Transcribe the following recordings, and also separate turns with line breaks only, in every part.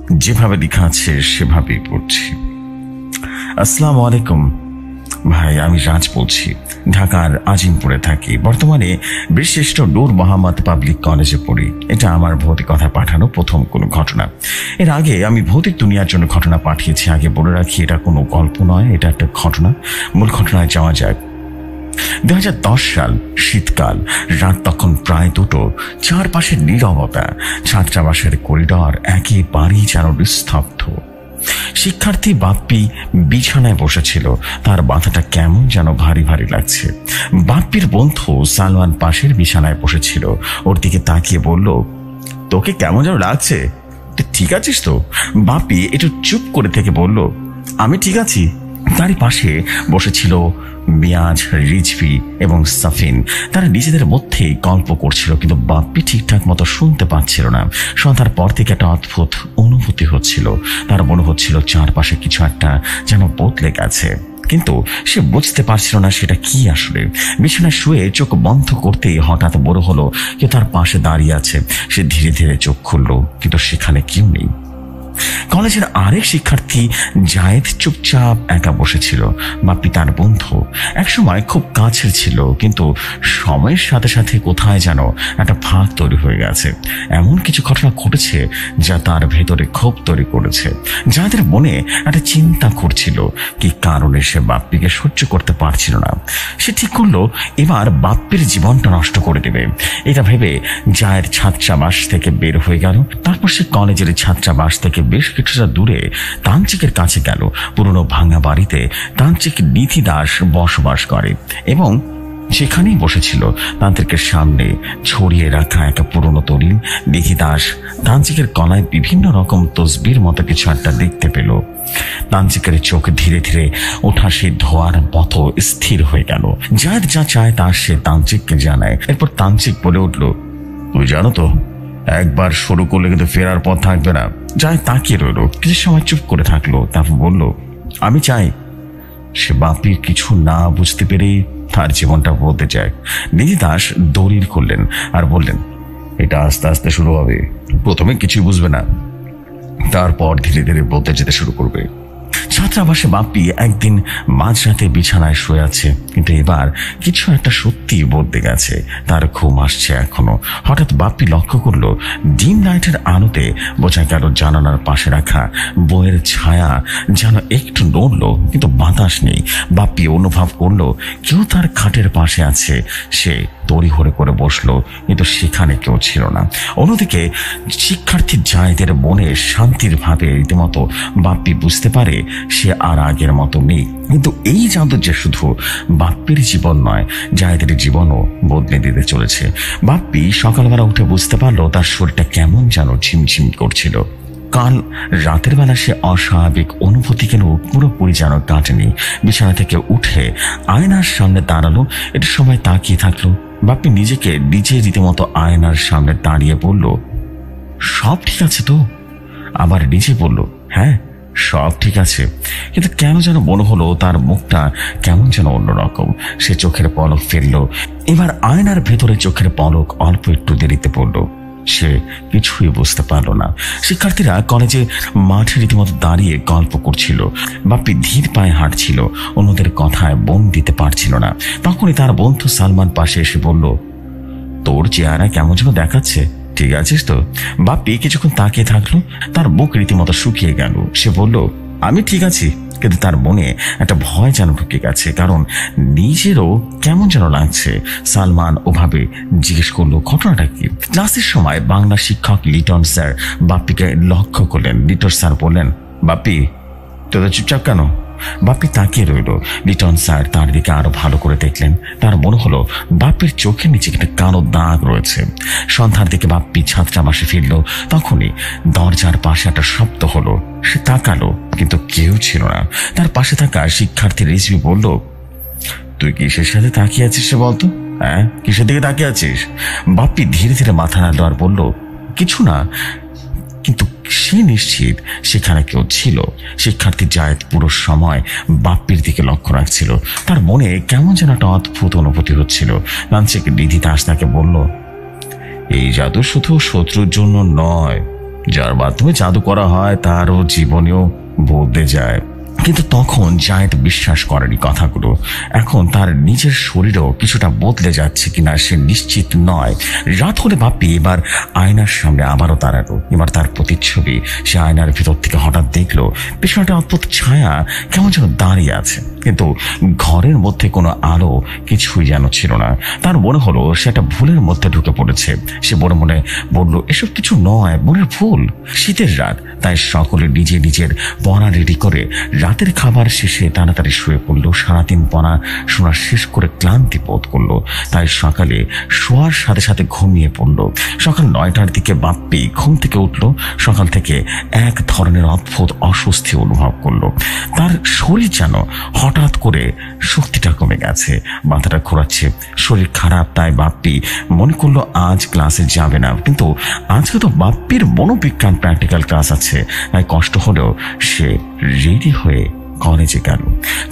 যেভাবে লেখা আছে সেভাবেই পড়ছি। আসসালামু আলাইকুম ভাই, আমি রাজ বলছি। ঢাকার আজিমপুরে থাকি। বর্তমানে বীরশ্রেষ্ঠ নূর মোহাম্মদ পাবলিক কলেজে পড়ি। এটা আমার ভৌতিকতা পাঠানো প্রথম কোনো ঘটনা। এর আগে আমি ভৌতিক দুনিয়ার জন্য ঘটনা পাঠিয়েছি। আগে বলে রাখি, এটা কোনো গল্প নয়, এটা একটা ঘটনা। মূল ঘটনায় যাওয়া যাক। 2010 সাল, শীতকাল, রাত তখন প্রায় 2টো। চারপাশে নীরবতা, ছাত্রাবাসের করিডর একেবারেই যেন নিস্তব্ধ। শিক্ষার্থী বাপ্পি বিছানায় বসেছিল। তার মাথাটা কেমন যেন ভারী ভারী লাগছে। বাপ্পির বন্ধু সালমান পাশের বিছানায় বসেছিল। ওর দিকে তাকিয়ে বলল, তোকে কেমন যেন লাগছে, তুই ঠিক আছিস তো? বাপ্পি একটু চুপ করে থেকে বলল, আমি ঠিক আছি। তারই পাশে বসেছিল মিয়াজ, রিজভি এবং সাফিন। তারা নিজেদের মধ্যেই গল্প করছিল, কিন্তু বাপ্পি ঠিকঠাক মতো শুনতে পাচ্ছিল না। সন্ধ্যার পর থেকে একটা অদ্ভুত অনুভূতি হচ্ছিল। তার মনে হচ্ছিল চারপাশে কিছু একটা যেন বদলে গেছে, কিন্তু সে বুঝতে পারছিল না সেটা কি আসলে। বিছানায় শুয়ে চোখ বন্ধ করতেই হঠাৎ মনে হলো কেউ তার পাশে দাঁড়িয়ে আছে। সে ধীরে ধীরে চোখ খুলল, কিন্তু সেখানে কেউ নেই। কলেজের আরেক শিক্ষার্থী জায়েদ চুপচাপ একা বসেছিল। বাপ্পি তার বন্ধু, একসময় খুব কাছের ছিল, কিন্তু সময়ের সাথে সাথে কোথায় যেন একটা ফাঁক তৈরি হয়ে গেছে। এমন কিছু ঘটনা ঘটেছে যা তার ভেতরে ক্ষোভ তৈরি করেছে। জায়েদের মনে একটা চিন্তা করছিল, কি কারণে সে বাপ্পিকে সহ্য করতে পারছিল না। সে ঠিক করলো এবার বাপ্পির জীবনটা নষ্ট করে দেবে। এটা ভেবে জায়েদ ছাত্রাবাস থেকে বের হয়ে গেল। তারপর সে কলেজের ছাত্রাবাস থেকে বেশ কিছুটা দূরে তান্ত্রিকের কাছে গেল। পুরনো ভাঙা বাড়িতে তান্ত্রিক নিধি দাস বসবাস করে এবং সেখানেই বসেছিল। তান্ত্রিকের সামনে ছড়িয়ে রাখা একটা পুরনো দলিল। নিধি দাস তান্ত্রিকের গলায় বিভিন্ন রকম তসবির মতো কিছু একটা দেখতে পেল। তান্ত্রিকের চোখ ধীরে ধীরে ওঠা সেই ধোয়ার মতো স্থির হয়ে গেল। জায়েদ যা চায় তা সে তান্ত্রিককে জানায়। এরপর তান্ত্রিক বলে উঠল, তুই জানো তো, একবার শুরু করলে কিন্তু ফেরার পথ থাকবে না। জায়েদ তাকিয়ে রইল, কিছু সময় চুপ করে থাকলো। তারপর বলল, আমি চাই। সে বাপ্পির কিছু না বুঝতে পেরে তার জীবনটা বলতে চায়। নিধি দাস দলিল করলেন আর বললেন, এটা আস্তে আস্তে শুরু হবে। প্রথমে কিছুই বুঝবে না, তারপর ধীরে ধীরে বলতে যেতে শুরু করবে। ছাত্রাবাসে বাপ্পি একদিন মাঝরাতে বিছানায় শুয়ে আছে, কিন্তু এবার কিছু একটা সত্যি বদলে গেছে। তার ঘুম আসছে এখনো। হঠাৎ বাপ্পি লক্ষ্য করলো ডিম লাইটের আলোতে বোঝা গেল জানালার পাশে রাখা বইয়ের ছায়া যেন একটু নড়লো, কিন্তু বাতাস নেই। বাপ্পি অনুভব করলো কেউ তার খাটের পাশে আছে। সে তড়িঘড়ি করে বসলো, কিন্তু সেখানে কেউ ছিল না। অন্যদিকে শিক্ষার্থী জায়েদের মনে শান্তির ভাবে রীতিমতো বাপ্পি বুঝতে পারে সে আর আগের মতো নেই। কিন্তু এই জাদু যে শুধু বাপ্পির জীবন নয়, জায়েদের জীবনও বদলে দিতে চলেছে। বাপ্পি সকালবেলা উঠে বুঝতে পারলো তার শরীরটা কেমন যেন ঝিমঝিম করছিল। কাল রাতের বেলা সে অস্বাভাবিক অনুভূতি কেন পুরোপুরি যেন কাটেনি। বিছানা থেকে উঠে আয়নার সামনে দাঁড়ালো। একটু সময় তাকিয়ে থাকলো। বাপ্পি নিজেকে নিজে রীতিমতো আয়নার সামনে দাঁড়িয়ে বলল, সব ঠিক আছে তো? আবার নিজে বলল, হ্যাঁ সব ঠিক আছে। কিন্তু কেন যেন মনে হলো তার মুখটা কেমন যেন অন্যরকম। সে চোখের পলক ফেললো। এবার আয়নার ভেতরে চোখের পলক অল্প একটু দেরিতে পড়লো। সে কিছুই বুঝতে পারল না। শিক্ষার্থীরা কলেজে মাঠে রীতিমতো দাঁড়িয়ে গল্প করছিল। বাপ্পি ধীর পায়ে হাঁটছিল, অন্যদের কথায় মন দিতে পারছিল না। তখনই তার বন্ধু সালমান পাশে এসে বলল, তোর চেহারা কেমন যেন দেখাচ্ছে, ঠিক আছিস তো? বাপ্পি কিছুক্ষণ তাকিয়ে থাকলো। তার বুক রীতিমতো শুকিয়ে গেল। সে বলল, আমি ঠিক আছি। কিন্তু তার মনে একটা ভয় যেন ঢুকে গেছে, কারণ নিজেরও কেমন যেন লাগছে। সালমান ওভাবে জিজ্ঞেস করলো, ঘটনাটা কি? ক্লাসের সময় বাংলা শিক্ষক লিটন স্যার বাপ্পিকে লক্ষ্য করলেন। লিটন স্যার বললেন, বাপ্পি তোদের চুপচাপ কেন? বাপ্পি তাকিয়ে রইল। লিটন স্যার তার দিকে আরো ভালো করে দেখলেন। তার মনে হলো বাপ্পির চোখের নিচে একটা কালো দাগ রয়েছে। সন্ধ্যার দিকে বাপ্পি ছাত্রাবাসে ফিরল। তখনই দরজার পাশে একটা শব্দ হলো। সে তাকালো, কিন্তু কেউ ছিল না। তার পাশে থাকা শিক্ষার্থী রিজভি বলল, তুই কিসের সাথে তাকিয়ে আছিস সে বলতো? হ্যাঁ, কিসের দিকে তাকিয়ে আছিস? বাপ্পি ধীরে ধীরে মাথা নাড়ল আর বলল, কিছু না। কিন্তু সে নিশ্চিত সেখানে কেউ ছিল। শিক্ষার্থী জায়েদ পুরো সময় বাপ্পির দিকে লক্ষ্য রাখছিল। তার মনে কেমন যেন একটা অদ্ভুত অনুভূতি হচ্ছিল। তান্ত্রিক নিধি দাস তাকে বলল, এই জাদু শুধু শত্রুর জন্য নয়, যার মাধ্যমে জাদু করা হয় তারও জীবনেও বদলে যায়। কিন্তু তখন জায়েদ বিশ্বাস করেনি কথাগুলো। এখন তার নিজের শরীরও কিছুটা বদলে যাচ্ছে কিনা সে নিশ্চিত নয়। রাত হলে বাপ্পি এবার আয়নার সামনে আবারও দাঁড়ালো। এবার তার প্রতিচ্ছবি সে আয়নার ভিতর থেকে হঠাৎ দেখলো পেছনে একটা অদ্ভুত ছায়া কেমন যেন দাঁড়িয়ে আছে, কিন্তু ঘরের মধ্যে কোনো আলো কিছুই যেন ছিল না। তার মনে হলো সে একটা ভুলের মধ্যে ঢুকে পড়েছে। সে মনে মনে বলল, এসব কিছু নয়, মনের ভুল। শীতের রাত, তাই সকলে নিজের পড়া রেডি করে রাতের খাবার শেষে তাড়াতাড়ি শুয়ে পড়লো। সারাদিন পড়া শোনা শেষ করে ক্লান্তি বোধ করলো, তাই সকালে শোয়ার সাথে সাথে ঘুমিয়ে পড়লো। সকাল 9টার দিকে বাপ্পি ঘুম থেকে উঠলো। সকাল থেকে এক ধরনের অদ্ভুত অস্বস্তি অনুভব করলো। তার শরীর যেন হঠাৎ করে শক্তিটা কমে গেছে, মাথাটা ঘোরাচ্ছে, শরীর খারাপ। তাই বাপ্পি মনে করলো আজ ক্লাসে যাবে না। কিন্তু আজকে তো বাপ্পির মনোবিজ্ঞান প্র্যাকটিক্যাল ক্লাস আছে, তাই কষ্ট হলেও সে রেডি হয়ে কলেজে গেল।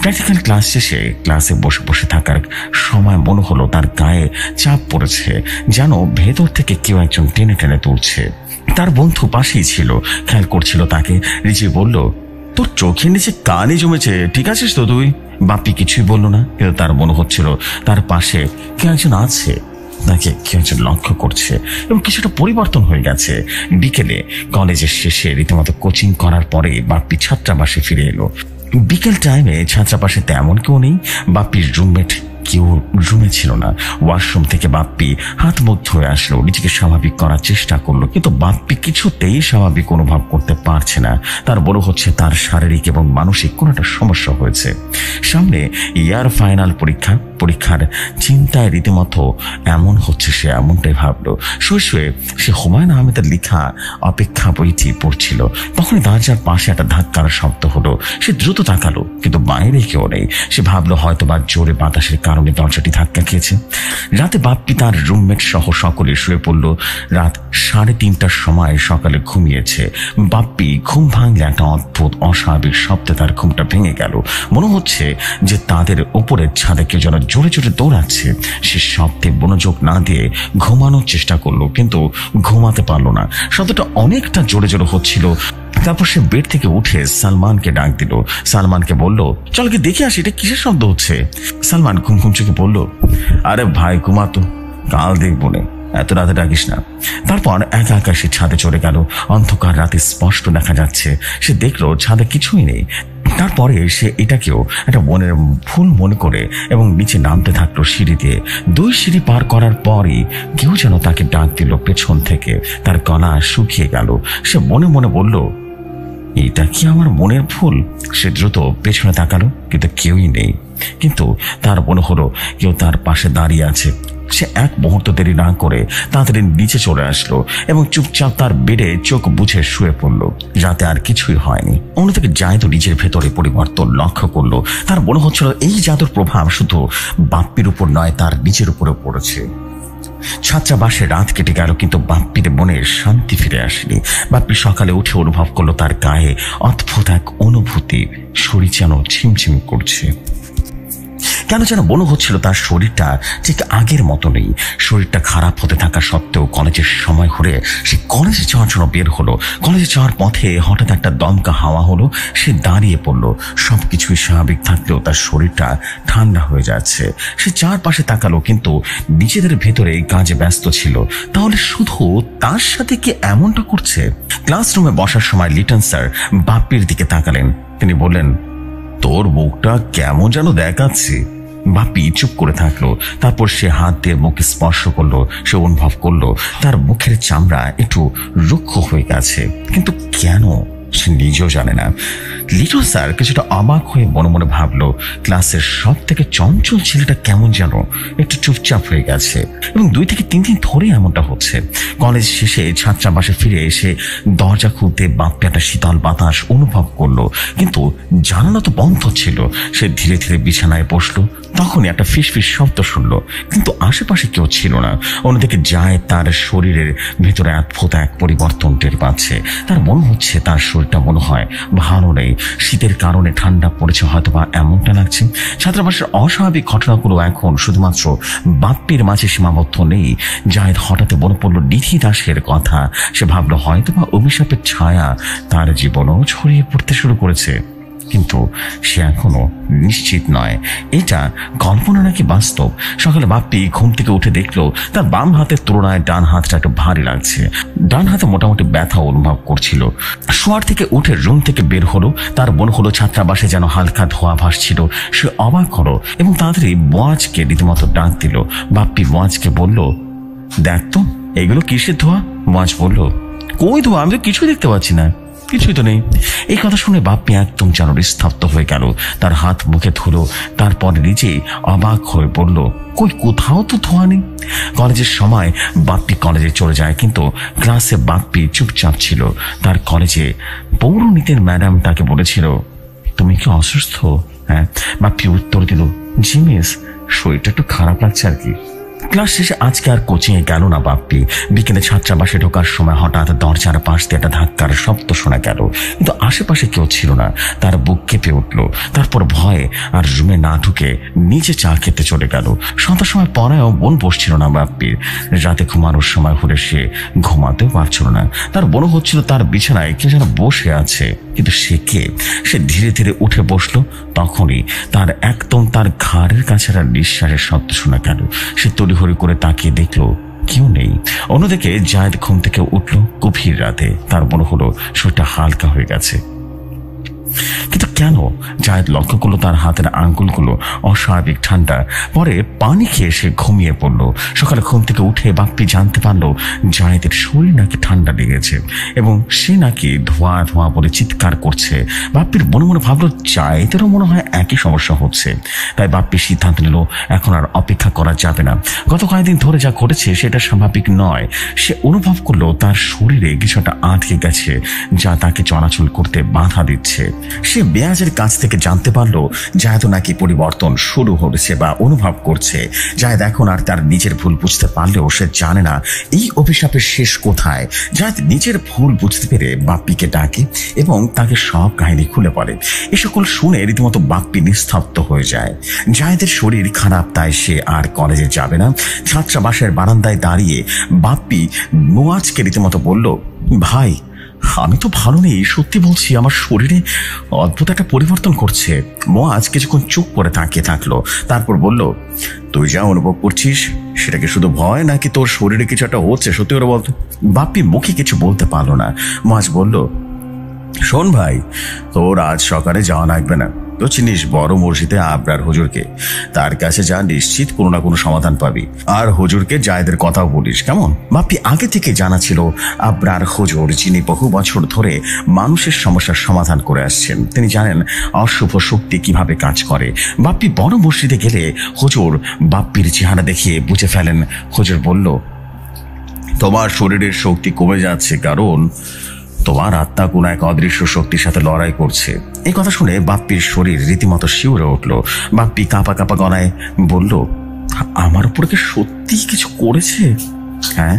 প্র্যাকটিক্যাল ক্লাস শেষে ক্লাসে বসে বসে থাকার সময় মনে হলো তার গায়ে চাপ পড়েছে, যেন ভেতর থেকে কেউ একজন টেনে টেনে তুলছে। তার বন্ধু পাশেই ছিল, খেয়াল করছিল তাকে। রিজি বলল, তোর চোখের নিচে কানে জমেছে, ঠিক আছিস তো তুই? বাপ্পি কিছুই বলল না, কিন্তু তার মনে হচ্ছিল তার পাশে কেউ একজন আছে, তাকে কেউ একজন লক্ষ্য করছে এবং কিছুটা পরিবর্তন হয়ে গেছে। বিকেলে কলেজের শেষে রীতিমতো কোচিং করার পরে বাপ্পি ছাত্রাবাসে ফিরে এলো। বিকেল টাইমে ছাত্রাবাসে তেমন কেউ নেই। বাপ্পির রুমমেট কেউ রুমে ছিল না। ওয়াশরুম থেকে বাপ্পি হাত মুখ ধুয়ে আসলো, নিজেকে স্বাভাবিক করার চেষ্টা করলো, কিন্তু বাপ্পি কিছুতেই স্বাভাবিক অনুভব করতে পারছে না। তার মনে হচ্ছে তার শারীরিক এবং মানসিক কোনো একটা সমস্যা হয়েছে। সামনে ইয়ার ফাইনাল পরীক্ষার চিন্তায় রীতিমতো এমন হচ্ছে সে এমনটাই ভাবলো। শুয়ে শুয়ে সে হুমায়ুন আহমেদের লেখা অপেক্ষা বইটি পড়ছিল। তখনই দরজার পাশে একটা ধাক্কার শব্দ হলো। সে দ্রুত তাকালো, কিন্তু বাইরে কেউ নেই। সে ভাবলো হয়তো বা জোরে বাতাসের কারণে দরজাটি ধাক্কা খেয়েছে। রাতে বাপ্পি তার রুমমেট সহ সকলে শুয়ে পড়লো। রাত 3:30টার সময় সকালে ঘুমিয়েছে। বাপ্পি ঘুম ভাঙলে একটা অদ্ভুত অস্বাভাবিক শব্দে তার ঘুমটা ভেঙে গেল। মনে হচ্ছে যে তাদের উপরের ছাদে কেউ যেন জোরে জোরে দৌড়াচ্ছে। সে শব্দে মনোযোগ না দিয়ে ঘুমানোর চেষ্টা করলো, কিন্তু ঘুমাতে পারলো না। শব্দটা অনেকটা জোরে জোরে হচ্ছিল। তারপর সে বেড থেকে উঠে সালমানকে ডাক দিল। সালমানকে বলল, চল কি দেখে আসি এটা কিসের শব্দ হচ্ছে। সালমান ঘুম ঘুম চোখে বলল, আরে ভাই ঘুমাতো, কাল দেখবো নে, এত রাতে ডাকিস না। তারপর একা একা সে ছাদে চলে গেল। অন্ধকার রাতে স্পষ্ট দেখা যাচ্ছে। সে দেখলো ছাদে কিছুই নেই। তারপরে সে এটাকেও একটা মনের ভুল মনে করে এবং নিচে নামতে থাকলো সিঁড়ি দিয়ে। 2 সিঁড়ি পার করার পরই কেউ যেন তাকে ডাক দিল পেছন থেকে। তার গলা শুকিয়ে গেল। সে মনে মনে বলল, এটা কি আমার মনের ভুল? সে দ্রুত পেছনে তাকালো, কিন্তু কেউই নেই। কিন্তু তার মনে হলো কেউ তার পাশে দাঁড়িয়ে আছে। সে এক মুহূর্ত দেরি না করে তাড়াতাড়ি নিচে চলে আসলো এবং চুপচাপ তার বেডে চোখ বুঝে শুয়ে পড়লো। রাতে আর কিছুই হয়নি। অন্যদিকে জায়েদ নিজের ভেতরে পরিবর্তন লক্ষ্য করলো। তার মনে হচ্ছিল এই জাদুর প্রভাব শুধু বাপ্পির উপর নয়, তার নিজের উপরে পড়েছে। ছাত্রাবাসে রাত কেটে গেল, কিন্তু বাপ্পির মনে শান্তি ফিরে আসেনি। বাপ্পি সকালে উঠে অনুভব করলো তার গায়ে অদ্ভুত এক অনুভূতি, শরীর যেন ঝিমঝিম করছে। কেন যেন মনে হচ্ছিল তার শরীরটা ঠিক আগের মতো নেই। শরীরটা খারাপ হতে থাকা সত্ত্বেও কলেজের সময় হলে সে কলেজে যাওয়ার জন্য বের হলো। কলেজে যাওয়ার পথে হঠাৎ একটা দমকা হাওয়া হলো। সে দাঁড়িয়ে পড়লো। সবকিছুই স্বাভাবিক থাকলেও তার শরীরটা ঠান্ডা হয়ে যাচ্ছে। সে চারপাশে তাকালো, কিন্তু নিজেদের ভেতরে কাজে ব্যস্ত ছিল। তাহলে শুধু তার সাথে কি এমনটা করছে? ক্লাসরুমে বসার সময় লিটন স্যার বাপ্পির দিকে তাকালেন। তিনি বললেন, তোর মুখটা কেমন যেন দেখাচ্ছে। বাপ্পি চুপ করে থাকলো। তারপর সে হাত দিয়ে মুখে স্পর্শ করলো। সে অনুভব করলো তার মুখের চামড়া একটু রুক্ষ হয়ে গেছে, কিন্তু কেন সে নিজেও জানে না। লিটন স্যার কিছুটা অবাক হয়ে মনে মনে ভাবলো, ক্লাসের সব থেকে চঞ্চল ছেলেটা কেমন যেন একটু চুপচাপ হয়ে গেছে এবং 2 থেকে 3 দিন ধরে এমনটা হচ্ছে। কলেজ শেষে ছাত্রাবাসে ফিরে এসে দরজা খুলতে বাপ্পি একটা শীতল বাতাস অনুভব করলো, কিন্তু জানালা তো বন্ধ ছিল। সে ধীরে ধীরে বিছানায় বসলো। তখনই একটা ফিসফিস শব্দ শুনলো, কিন্তু আশেপাশে কেউ ছিল না। অন্যদিকে জায়েদ তার শরীরের ভেতরে অদ্ভুত এক পরিবর্তন টের পাচ্ছে। তার মনে হচ্ছে তার শরীর শরীরটা মনে হয় ভালো নেই, শীতের কারণে ঠান্ডা পড়েছে হয়তোবা, এমনটা লাগছে। ছাত্রাবাসের অস্বাভাবিক ঘটনাগুলো এখন শুধুমাত্র বাপ্পির মাঝে সীমাবদ্ধ নেই। জায়েদ হঠাৎ মনে পড়ল নিধি দাসের কথা। সে ভাবল হয়তোবা অভিশাপের ছায়া তার জীবনও ছড়িয়ে পড়তে শুরু করেছে, কিন্তু সে এখনো নিশ্চিত নয় এটা কল্পনা নাকি বাস্তব। সকালে বাপ্পি ঘুম থেকে উঠে দেখলো তার বাম হাতের তুলনায় ডান হাতটা একটু ভারী লাগছে। ডান হাতে মোটামুটি ব্যথা অনুভব করছিল। শোয়ার থেকে উঠে রুম থেকে বের হলো। তার মনে হলো ছাত্রাবাসে যেন হালকা ধোঁয়া ভাসছিল। সে অবাক হলো এবং তাড়াতাড়ি মোয়াজকে রীতিমতো ডাক দিল। বাপ্পি মোয়াজকে বলল, দেখ তো এগুলো কিসের ধোঁয়া? মোয়াজ বলল, কই ধোঁয়া? আমি তো কিছুই দেখতে পাচ্ছি না। কিছুই তো নেই। এই কথা শুনে বাপ্পি একদম যেন স্তব্ধ হয়ে গেল। তার হাত মুখে ধুলো, তারপরে নিজেই অবাক হয়ে বলল, কই কোথাও তো ধোঁয়া নেই। কলেজের সময় বাপ্পি কলেজে চলে যায়, কিন্তু ক্লাসে বাপ্পি চুপচাপ ছিল। তার কলেজে পৌরনীতির ম্যাডাম তাকে বলেছিল, তুমি কি অসুস্থ? হ্যাঁ। বাপ্পি উত্তর দিল, জি মিস, শরীরটা একটু খারাপ লাগছে আর কি। ক্লাস শেষে আজকে আর কোচিংয়ে গেল না বাপ্পি। বিকেলে ছাত্রাবাসে ঢোকার সময় হঠাৎ দরজার পাশ দিয়ে একটা ধাক্কার শব্দ শোনা গেল, কিন্তু আশেপাশে কেউ ছিল না। তার বুক কেঁপে উঠল। তারপর ভয়ে আর রুমে না ঢুকে নিচে চা খেতে চলে গেল। সন্ধ্যার সময় পড়ায়ও মন বসছিল না বাপ্পির। রাতে ঘুমানোর সময় হলে সে ঘুমাতেও পারছিল না। তার মনে হচ্ছিল তার বিছানায় কেউ যেন বসে আছে, কিন্তু সে কে? সে ধীরে ধীরে উঠে বসলো। তখনই তার একদম তার ঘাড়ের কাছে একটা নিঃশ্বাসের শব্দ শোনা গেল। সে তড়িঘড়ি করে তাকিয়ে দেখলো কেউ নেই। অন্যদিকে জায়েদ ঘুম থেকে উঠলো গভীর রাতে। তার মনে হলো শরীরটা হালকা হয়ে গেছে, কিন্তু কেন? জায়েদ লক্ষ্য করলো তার হাতের আঙ্গুলগুলো অস্বাভাবিক ঠান্ডা। পরে পানি খেয়ে সে ঘুমিয়ে পড়লো। সকালে ঘুম থেকে উঠে বাপ্পি জানতে পারলো জায়েদের শরীর নাকি ঠান্ডা লেগেছে এবং সে নাকি ধোঁয়া ধোঁয়া বলে চিৎকার করছে। বাপ্পির মনে মনে ভাবলো জায়েদেরও মনে হয় একই সমস্যা হচ্ছে। তাই বাপ্পি সিদ্ধান্ত নিল এখন আর অপেক্ষা করা যাবে না। গত কয়েকদিন ধরে যা ঘটেছে সেটা স্বাভাবিক নয়। সে অনুভব করলো তার শরীরে কিছুটা আটকে গেছে, যা তাকে চলাচল করতে বাধা দিচ্ছে। সে বেয়াজের কাছ থেকে জানতে পারলো জায়েদ নাকি পরিবর্তন শুরু হয়েছে বা অনুভব করছে। জায়েদ এখন আর তার নিজের ভুল বুঝতে পারলেও সে জানে না এই অভিশাপের শেষ কোথায়। জায়েদ নিজের ভুল বুঝতে পেরে বাপ্পিকে ডাকে এবং তাকে সব কাহিনী খুলে বলে। এ সকল শুনে রীতিমতো বাপ্পি নিস্তব্ধ হয়ে যায়। জায়েদের শরীর খারাপ, তাই সে আর কলেজে যাবে না। ছাত্রাবাসের বারান্দায় দাঁড়িয়ে বাপ্পি মোয়াজকে রীতিমতো বলল, ভাই আমি তো ভালো নেই, সত্যি বলছি, আমার শরীরে অদ্ভুত একটা পরিবর্তন করছে। মোয়াজ কিছুক্ষণ চুপ করে তাকিয়ে থাকলো, তারপর বলল, তুই যা অনুভব করছিস সেটা কি শুধু ভয় নাকি তোর শরীরে কিছু একটা হচ্ছে? সত্যি করে বলতো। বাপ্পি মুখে কিছু বলতে পারলো না। মোয়াজ বলল, শোন ভাই, তোর আজ সকালে যাওয়া লাগবে না। তো চিনিস বড় মসজিদে আবরার হুজুরকে, তার কাছে যা, নিশ্চিত কোনো না কোনো সমাধান পাবি। আর হুজুরকে জায়েদের কথাও বলিস, কেমন? বাপ্পি আগে থেকে জানা ছিল আবরার হুজুর, যিনি বহু বছর ধরে মানুষের সমস্যার সমাধান করে আসছেন। তিনি জানেন অশুভ শক্তি কিভাবে কাজ করে। বাপ্পি বড় মসজিদে গেলে হুজুর বাপ্পির চেহারা দেখিয়ে বুঝে ফেলেন। হুজুর বলল, তোমার শরীরের শক্তি কমে যাচ্ছে, কারণ তোমার আত্মা কোন এক অদৃশ্য শক্তির সাথে লড়াই করছে। এই কথা শুনে বাপ্পির শরীর রীতিমতো শিউরে উঠল। বাপ্পি কাঁপা কাঁপা গলায় বলল, আমার উপর কি সত্যি কিছু করেছে? হ্যাঁ।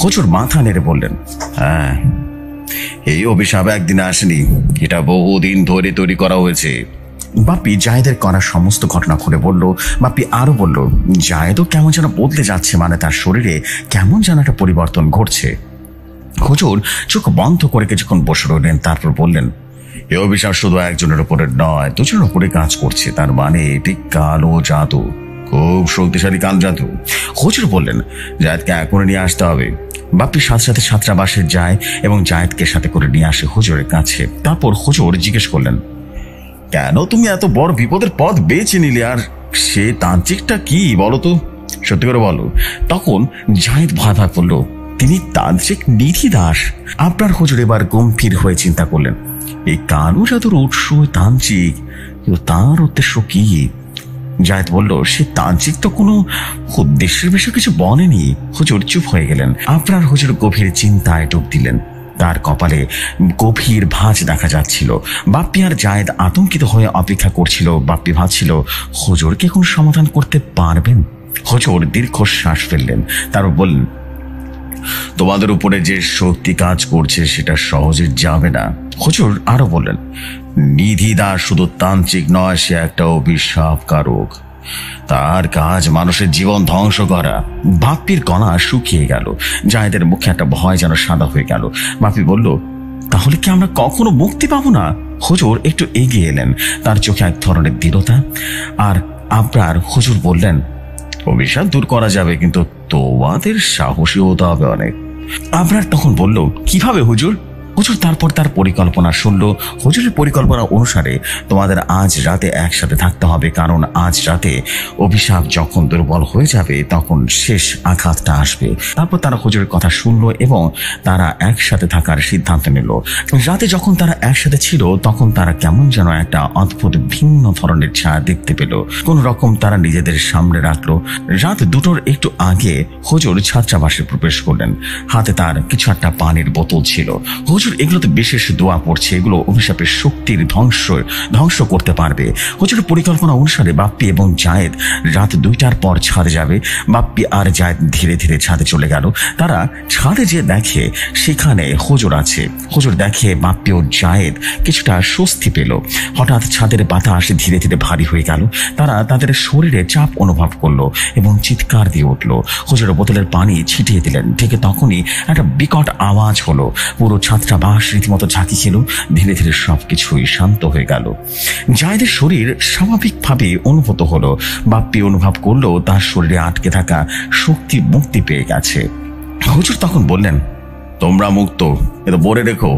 হুজুর মাথা নেড়ে বললেন, হ্যাঁ, এই অভিশাপ একদিনে আসেনি, এটা বহুদিন ধরে তৈরি করা হয়েছে। বাপ্পি জায়েদের করা সমস্ত ঘটনা খুলে বলল। বাপ্পি আরো বলল, জায়েদও কেমন যেন বদলে যাচ্ছে, মানে তার শরীরে কেমন যেন একটা পরিবর্তন ঘটছে। হুজুর চোখ বন্ধ করে কিছুক্ষণ বসে রইলেন, তারপর বললেন, এ অভিশাপ শুধু একজনের উপরে নয়, দুজনের উপরে কাজ করছে। তার মানে এটি কালো জাদু, খুব শক্তিশালী কালো জাদু। হুজুর বললেন, জায়েদকে এখনই নিয়ে আসতে হবে। বাপ্পি সাথে সাথে ছাত্রাবাসে যায় এবং জায়েদকে সাথে করে নিয়ে আসে হুজুরের কাছে। তারপর হুজুর জিজ্ঞেস করলেন, কেন তুমি এত বড় বিপদের পথ বেছে নিলে? আর সে তান্ত্রিকটা কি বলো তো, সত্যি করে বলো। তখন জায়েদ ভয় ভয় করলো, তিনি তান্ত্রিক নিধি দাস। আপনার হুজুর এবার গম্ভীর হয়ে চিন্তা করলেন, এই কালো জাদুর উৎস তান্ত্রিক, কিন্তু তার উদ্দেশ্য কি? জায়েদ বলল, সে তান্ত্রিক তো কোনো উদ্দেশ্যের বিষয়ে কিছু বলেনি। হুজুর চুপ হয়ে গেলেন। আপনার হুজুর গভীর চিন্তায় ডুব দিলেন। তার কপালে গভীর ভাঁজ দেখা যাচ্ছিল। বাপ্পি আর জায়েদ আতঙ্কিত হয়ে অপেক্ষা করছিল। বাপ্পি ভাবছিল, হুজুরকে কোনো সমাধান করতে পারবেন? হুজুর দীর্ঘশ্বাস ফেললেন, তারপর বললেন, তোমাদের উপরে যে শক্তি কাজ করছে সেটা সহজে যাবে না। হুজুর আরো বললেন, নিধি দাস শুধু তান্ত্রিক নয়, সে একটা অভিশাপ কারক। তার কাজ মানুষের জীবন ধ্বংস করা। বাপ্পির কণা শুকিয়ে গেল, জায়েদের মুখে একটা ভয় যেন সাদা হয়ে গেল। বাপ্পি বলল, তাহলে কি আমরা কখনো মুক্তি পাবো না? হুজুর একটু এগিয়ে এলেন, তার চোখে এক ধরনের দৃঢ়তা। আর আবরার হুজুর বললেন, অভিশাপ দূর করা যাবে, কিন্তু তোমাদের সাহসী হতে হবে অনেক। আবরার তখন বলল, কিভাবে হুজুর? হুজুর তারপর তার পরিকল্পনা শুনল। হুজুরের পরিকল্পনা অনুসারে তোমাদের আজ রাতে একসাথে থাকতে হবে, কারণ আজ রাতে অভিশাপ যখন দুর্বল হয়ে যাবে তখন শেষ আঘাতটা আসবে। তারপর তারা হুজুরের কথা শুনলো এবং তারা একসাথে থাকার সিদ্ধান্ত নিল। রাতে যখন তারা একসাথে ছিল তখন তারা কেমন যেন একটা অদ্ভুত ভিন্ন ধরনের ছায়া দেখতে পেল। কোন রকম তারা নিজেদের সামনে রাখলো। রাত 2টোর একটু আগে হুজুর ছাত্রাবাসে প্রবেশ করলেন। হাতে তার কিছু একটা পানির বোতল ছিল। হুজুর এগুলোতে বিশেষ দোয়া পড়ছে, এগুলো অভিশাপের শক্তির ধ্বংস করতে পারবে। হুজুরের পরিকল্পনা অনুসারে বাপ্পি এবং জায়েদ রাত 2টার পর ছাদে যাবে। বাপ্পি আর জায়েদ ধীরে ধীরে ছাদে চলে গেল। তারা ছাদে যে দেখে সেখানে হুজুর আছে। হুজুর দেখে বাপ্পি ও জায়েদ কিছুটা স্বস্তি পেল। হঠাৎ ছাদের বাতাস ধীরে ধীরে ভারী হয়ে গেল। তারা তাদের শরীরে চাপ অনুভব করলো এবং চিৎকার দিয়ে উঠল। হুজুরের বোতলের পানি ছিটিয়ে দিলেন। ঠিক তখনই একটা বিকট আওয়াজ হলো। পুরো ছাত্রাবাস রীতিমতো ঝাঁকি খেল। ধীরে ধীরে সবকিছুই শান্ত হয়ে গেল। জায়েদের শরীর স্বাভাবিকভাবে অনুভূত হলো। বাপ্পি অনুভব করলো তার শরীরে আটকে থাকা শক্তি মুক্তি পেয়ে গেছে। হুজুর তখন বললেন, তোমরা মুক্ত, এটা বলে রেখো,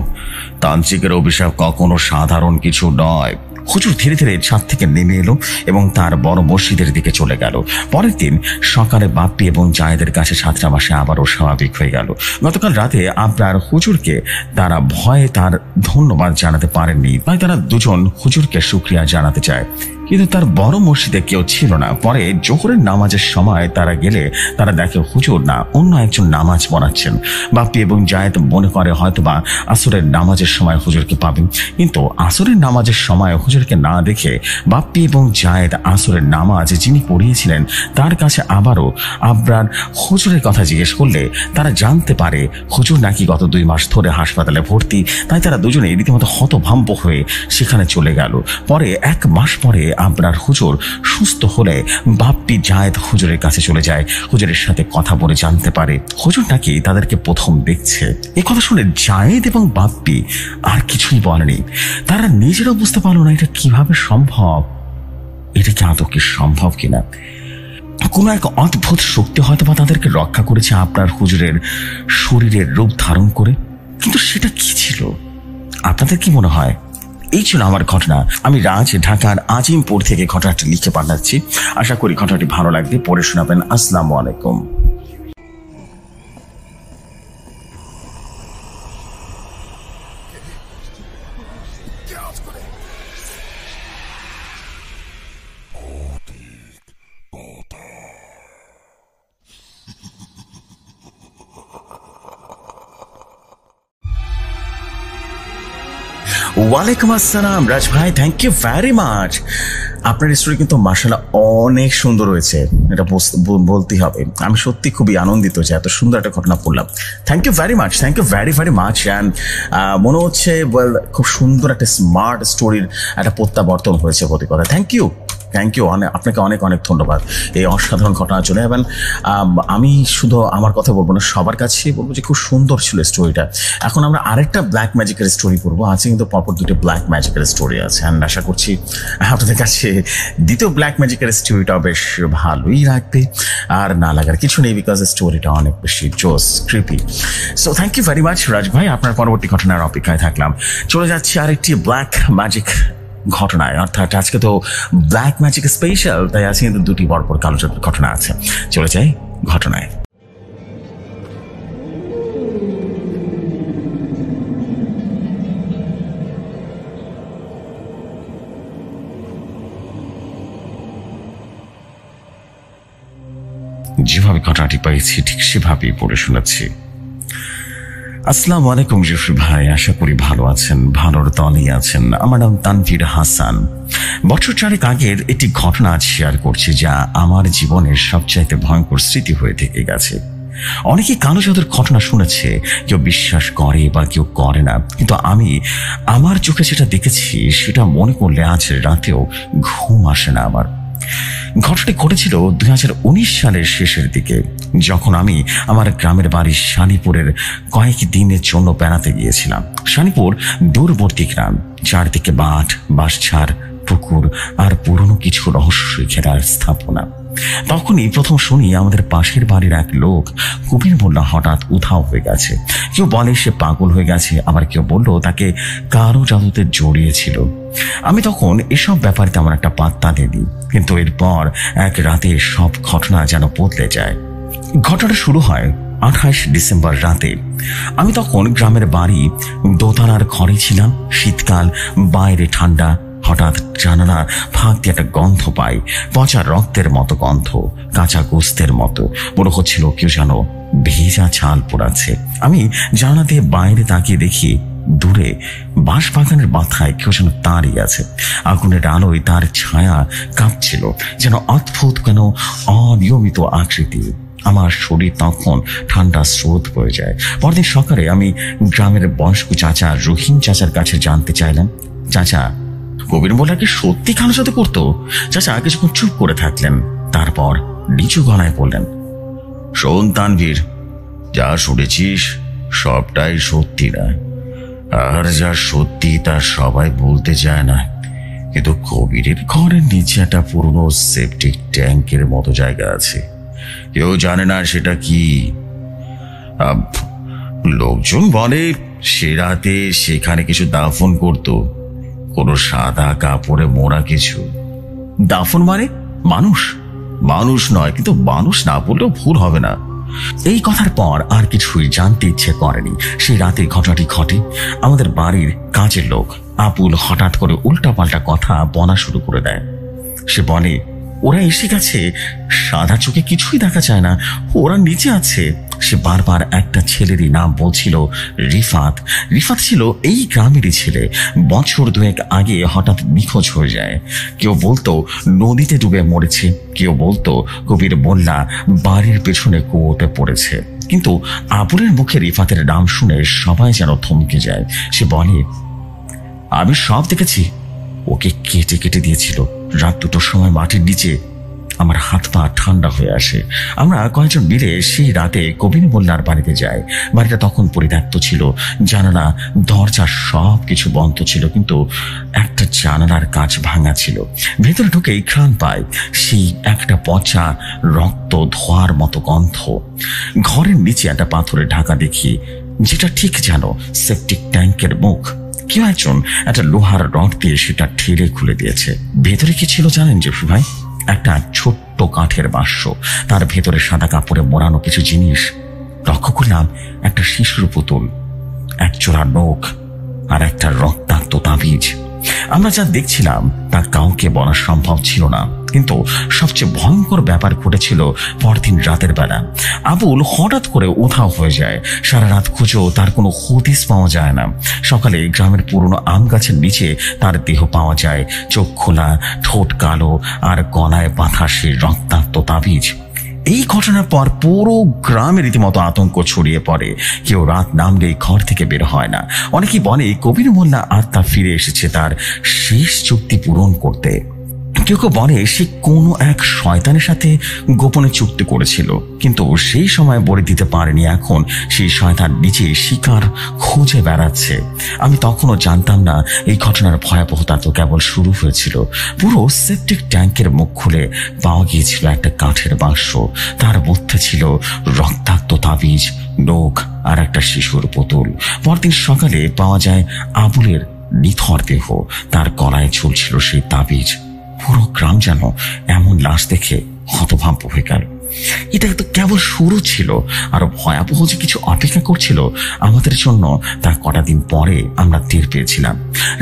তান্ত্রিকের অভিশাপ কখনো সাধারণ কিছু নয়। হুজুর ধীরে ধীরে ছাদ থেকে নেমে এলো এবং তার বড় মসজিদের দিকে চলে গেল। পরের দিন সকালে বাপ্পি এবং জায়েদের কাছে ছাত্রাবাসে আবারও স্বাভাবিক হয়ে গেল। গতকাল রাতে আবরার হুজুরকে তারা ভয়ে তার ধন্যবাদ জানাতে পারেননি, তাই তারা দুজন হুজুরকে শুকরিয়া জানাতে চায়। কিন্তু তার বড় মসজিদে কেউ ছিল না। পরে জোহরের নামাজের সময় তারা গেলে তারা দেখে হুজুর না, অন্য একজন নামাজ পড়াচ্ছেন। বাপ্পি এবং জায়েদ মনে করে হয়তোবা আসরের নামাজের সময় হুজুরকে পাবেন, কিন্তু আসরের নামাজের সময় হুজুরকে না দেখে বাপ্পি এবং জায়েদ আসরের নামাজ যিনি পড়িয়েছিলেন তার কাছে আবারও আবরার হুজুরের কথা জিজ্ঞেস করলে তারা জানতে পারে হুজুর নাকি গত 2 মাস ধরে হাসপাতালে ভর্তি। তাই তারা দুজনে রীতিমতো হতভম্ব হয়ে সেখানে চলে গেল। পরে 1 মাস পরে আবরার হুজুর সুস্থ হলে বাপ্পি জায়েদ হুজুরের কাছে চলে যায়। হুজুরের সাথে কথা বলে জানতে পারে হুজুর নাকি তাদেরকে প্রথম দেখছে। এ কথা শুনে জায়েদ এবং বাপ্পি আর কিছুই বলেনি। তারা নিজেরাও বুঝতে পারলো না এটা কিভাবে সম্ভব, এটা কি আদৌ কি সম্ভব কিনা। কোনো এক অদ্ভুত শক্তি হয়তো বা তাদেরকে রক্ষা করেছে আপনার হুজুরের শরীরের রূপ ধারণ করে, কিন্তু সেটা কি ছিল? আপনাদের কি মনে হয়? এই ছিল আমার ঘটনা। আমি রাজ ঢাকার আজিমপুর থেকে ঘটনাটি লিখে পাঠাচ্ছি। আশা করি ঘটনাটি ভালো লাগবে। পড়ে শোনাবেন। আসসালামু আলাইকুম। ওয়ালাইকুম আসসালাম রাজ ভাই, থ্যাংক ইউ ভেরি মাচ। আপনার স্টোরি কিন্তু মাশাআল্লাহ অনেক সুন্দর হয়েছে, এটা বলতেই হবে। আমি সত্যি খুবই আনন্দিত যে এত সুন্দর একটা ঘটনা পড়লাম। Thank you very much, thank you very very much. And মনে হচ্ছে খুব সুন্দর একটা স্মার্ট স্টোরির একটা প্রত্যাবর্তন হয়েছে প্রতি কথা। থ্যাংক ইউ, থ্যাংক ইউ, আপনাকে অনেক অনেক ধন্যবাদ এই অসাধারণ ঘটনার জন্য। এবং আমি শুধু আমার কথা বলবো না, সবার কাছে বলবো যে খুব সুন্দর ছিল স্টোরিটা। এখন আমরা আরেকটা ব্ল্যাক ম্যাজিকের স্টোরি পড়বো। আছে কিন্তু পরপর 2টো ব্ল্যাক ম্যাজিকের স্টোরি আছে। অ্যান্ড আশা করছি আপনাদের কাছে দ্বিতীয় ব্ল্যাক ম্যাজিকের স্টোরিটাও বেশ ভালোই লাগবে। আর না লাগার কিছু নেই, বিকজ স্টোরিটা অনেক বেশি জোস, creepy. So thank you very much Raj ভাই, আপনার পরবর্তী ঘটনার অপেক্ষায় থাকলাম। চলে যাচ্ছি আরেকটি ব্ল্যাক ম্যাজিক ঘটনায়। অর্থাৎ আজকে তো ব্ল্যাক ম্যাজিক স্পেশাল, তাই আজকে কিন্তু 2টি পরপর কালো জাদুর ঘটনা আছে। চলে যাই ঘটনায়। যেভাবে ঘটনাটি পেয়েছি ঠিক সেভাবেই পড়ে শোনাচ্ছি। আসসালামু আলাইকুম জফরি ভাই, আশা করি ভালো আছেন, ভালোর দলেই আছেন। আমার নাম তানভীর হাসান। বছর 4 আগের একটি ঘটনা আজ শেয়ার করছি, যা আমার জীবনের সবচাইতে ভয়ঙ্কর স্মৃতি হয়ে থেকে গেছে। অনেকেই কালো জাদুর ঘটনা শুনেছে, কেউ বিশ্বাস করে বা কেউ করে না, কিন্তু আমি আমার চোখে যেটা দেখেছি সেটা মনে করলে আজ রাতেও ঘুম আসে না আমার। ঘটনাটি ঘটেছিল 2019 সালের শেষের দিকে, যখন আমি আমার গ্রামের বাড়ি শানিপুরের কয়েক দিনের জন্য বেড়াতে গিয়েছিলাম। শানিপুর দূরবর্তী গ্রাম, চারদিকে মাঠ, বাঁশঝাড়, পুকুর আর পুরনো কিছু রহস্যই ঘেরার স্থাপনা। তখনই প্রথম শুনি আমাদের পাশের বাড়ির এক লোক কবির মোল্লা হঠাৎ উধাও হয়ে গেছে। কেউ বলে সে পাগল হয়ে গেছে, আবার কেউ বলল তাকে কারো জাদুতে জড়িয়েছিল। আমি তখন এসব ব্যাপারে তেমন একটা পাত্তা দিইনি, কিন্তু এরপর এক রাতে সব ঘটনা যেন বদলে যায়। ঘটনাটা শুরু হয় 28 ডিসেম্বর রাতে। আমি তখন গ্রামের বাড়ি দোতলার ঘরে ছিলাম। শীতকাল, বাইরে ঠান্ডা। হঠাৎ জানালা ফাঁক দিয়ে একটা গন্ধ পাই, পচা রক্তের মতো গন্ধ, কাঁচা গোস্তের মতো। মনে হচ্ছিল কেউ যেন ভেজা ছাল পোড়াচ্ছে। আমি জানালা দিয়ে বাইরে তাকিয়ে দেখি দূরে বাঁশবাগানের মাথায় কেউ যেন দাঁড়িয়ে আছে। আগুনের আলোয় তার ছায়া কাঁপছিল, যেন অদ্ভুত কেন অনিয়মিত আকৃতি। আমার শরীর তখন ঠান্ডা স্রোত বয়ে যায়। পরদিন সকালে আমি গ্রামের বয়স্ক চাচা রহিম চাচার কাছে জানতে চাইলাম, চাচা, কবির মোল্লা কি সত্যি কালো জাদু করতো? চাচা কিছুক্ষণ চুপ করে থাকলেন, তারপর নিচু গলায় বললেন, শোন তানভীর, যা শুনেছিস সবটাই সত্যি না, আর যা সত্যি তা সবাই বলতে চায় না। কিন্তু কবিরের ঘরের নিচে একটা পুরনো সেপটিক ট্যাঙ্কের মতো জায়গা আছে, কেউ জানে না সেটা কি। লোকজন বলে সে রাতে সেখানে কিছু দাফন করতো, কোনো সাদা কাপড়ে মোড়া কিছু। দাফন মানে মানুষ? মানুষ নয়, কিন্তু মানুষ না বললেও ভুল হবে না। এই কথার পর আর কিছুই জানতে ইচ্ছে করেনি। সেই রাতে ঘটনাটি ঘটে। আমাদের বাড়ির কাজের লোক আবুল হঠাৎ করে উল্টাপাল্টা কথা বলা শুরু করে দেয়। সে বলে, ওরা এসে গেছে, সাদা চোখে কিছুই দেখা যায় না, ওরা নিচে আছে। সে বারবার একটা ছেলেরই নাম বলছিল, রিফাত। রিফাত ছিল এই গ্রামেরই ছেলে, বছর দুয়েক আগে হঠাৎ নিখোঁজ হয়ে যায়। কেউ বলতো নদীতে ডুবে মরেছে, কেউ বলতো কবির মোল্লা বাড়ির পেছনে কুয়োতে পড়েছে। কিন্তু আবুলের মুখে রিফাতের নাম শুনে সবাই যেন থমকে যায়। সে বলে, আমি সব দেখেছি, ওকে কেটে কেটে দিয়েছিল রাত 2টোর সময় মাটির নিচে। আমার হাত পা ঠান্ডা হয়ে আসে। আমরা কয়েকজন মিলে সেই রাতে কবির মোল্লার বাড়িতে যাই। বাড়িটা তখন পরিত্যক্ত ছিল, জানালা দরজা সব কিছু বন্ধ ছিল, কিন্তু একটা জানালার কাঁচ ভাঙা ছিল। ভেতরে ঢুকেই ঘ্রাণ পাই, সেই একটা পচা রক্ত ধোয়ার মতো গন্ধ। ঘরের নিচে একটা পাথরের ঢাকা দেখি, যেটা ঠিক যেন সেপটিক ট্যাঙ্কের মুখ। কেউ একজন একটা লোহার রড দিয়ে সেটা ঠেলে খুলে দিয়েছে। ভেতরে কি ছিল জানেন জেফি ভাই? একটা ছোট্ট কাঠের বাক্স, তার ভেতরে সাদা কাপড়ে মোড়ানো কিছু জিনিস। লক্ষ্য করলাম একটা শিশুর পুতুল, এক জোড়া নখ আর একটা রক্তাক্ত তাবিজ। আমরা যা দেখছিলাম তা কাউকে বলা সম্ভব ছিল না, কিন্তু সবচেয়ে ভয়ঙ্কর ব্যাপার ঘটেছিল পরদিন রাতের বেলা। আবুল হঠাৎ করে উধাও হয়ে যায়। সারা রাত খুঁজেও তার কোনো হদিস পাওয়া যায় না। সকালে গ্রামের পুরনো আম গাছের নিচে তার দেহ পাওয়া যায়, চোখ খোলা, ঠোঁট কালো আর গলায় বাঁধা সেই রক্তাক্ত তাবিজ। এই ঘটনার পর পুরো গ্রামে রীতিমতো আতঙ্ক ছড়িয়ে পড়ে। কেউ রাত নামলেই ঘর থেকে বের হয় না। অনেকেই বলে কবির মোল্লা আত্মা ফিরে এসেছে তার শেষ চুক্তি পূরণ করতে। কেউ কেউ বলে সে কোনো এক শয়তানের সাথে গোপনে চুক্তি করেছিল, কিন্তু সেই সময় বলে দিতে পারেনি। এখন সেই শয়তান নিচে শিকার খুঁজে বেড়াচ্ছে। আমি তখনও জানতাম না এই ঘটনার ভয়াবহতা তো কেবল শুরু হয়েছিল। পুরো সেপটিক ট্যাঙ্কের মুখ খুলে পাওয়া গিয়েছিল একটা কাঠের বাক্স। তার মধ্যে ছিল রক্তাক্ত তাবিজ, নখ আর একটা শিশুর পুতুল। পরদিন সকালে পাওয়া যায় আবুলের নিথর দেহ, তার গলায় ঝুলছিল সেই তাবিজ। পুরো গ্রাম যেন এমন লাশ দেখে হতভম্ব হয়ে গেল। এটা তো কেবল শুরু ছিল, আরো ভয়াবহ যে কিছু অপেক্ষা করছিল আমাদের জন্য তা কটা দিন পরে আমরা টের পেয়েছিলাম।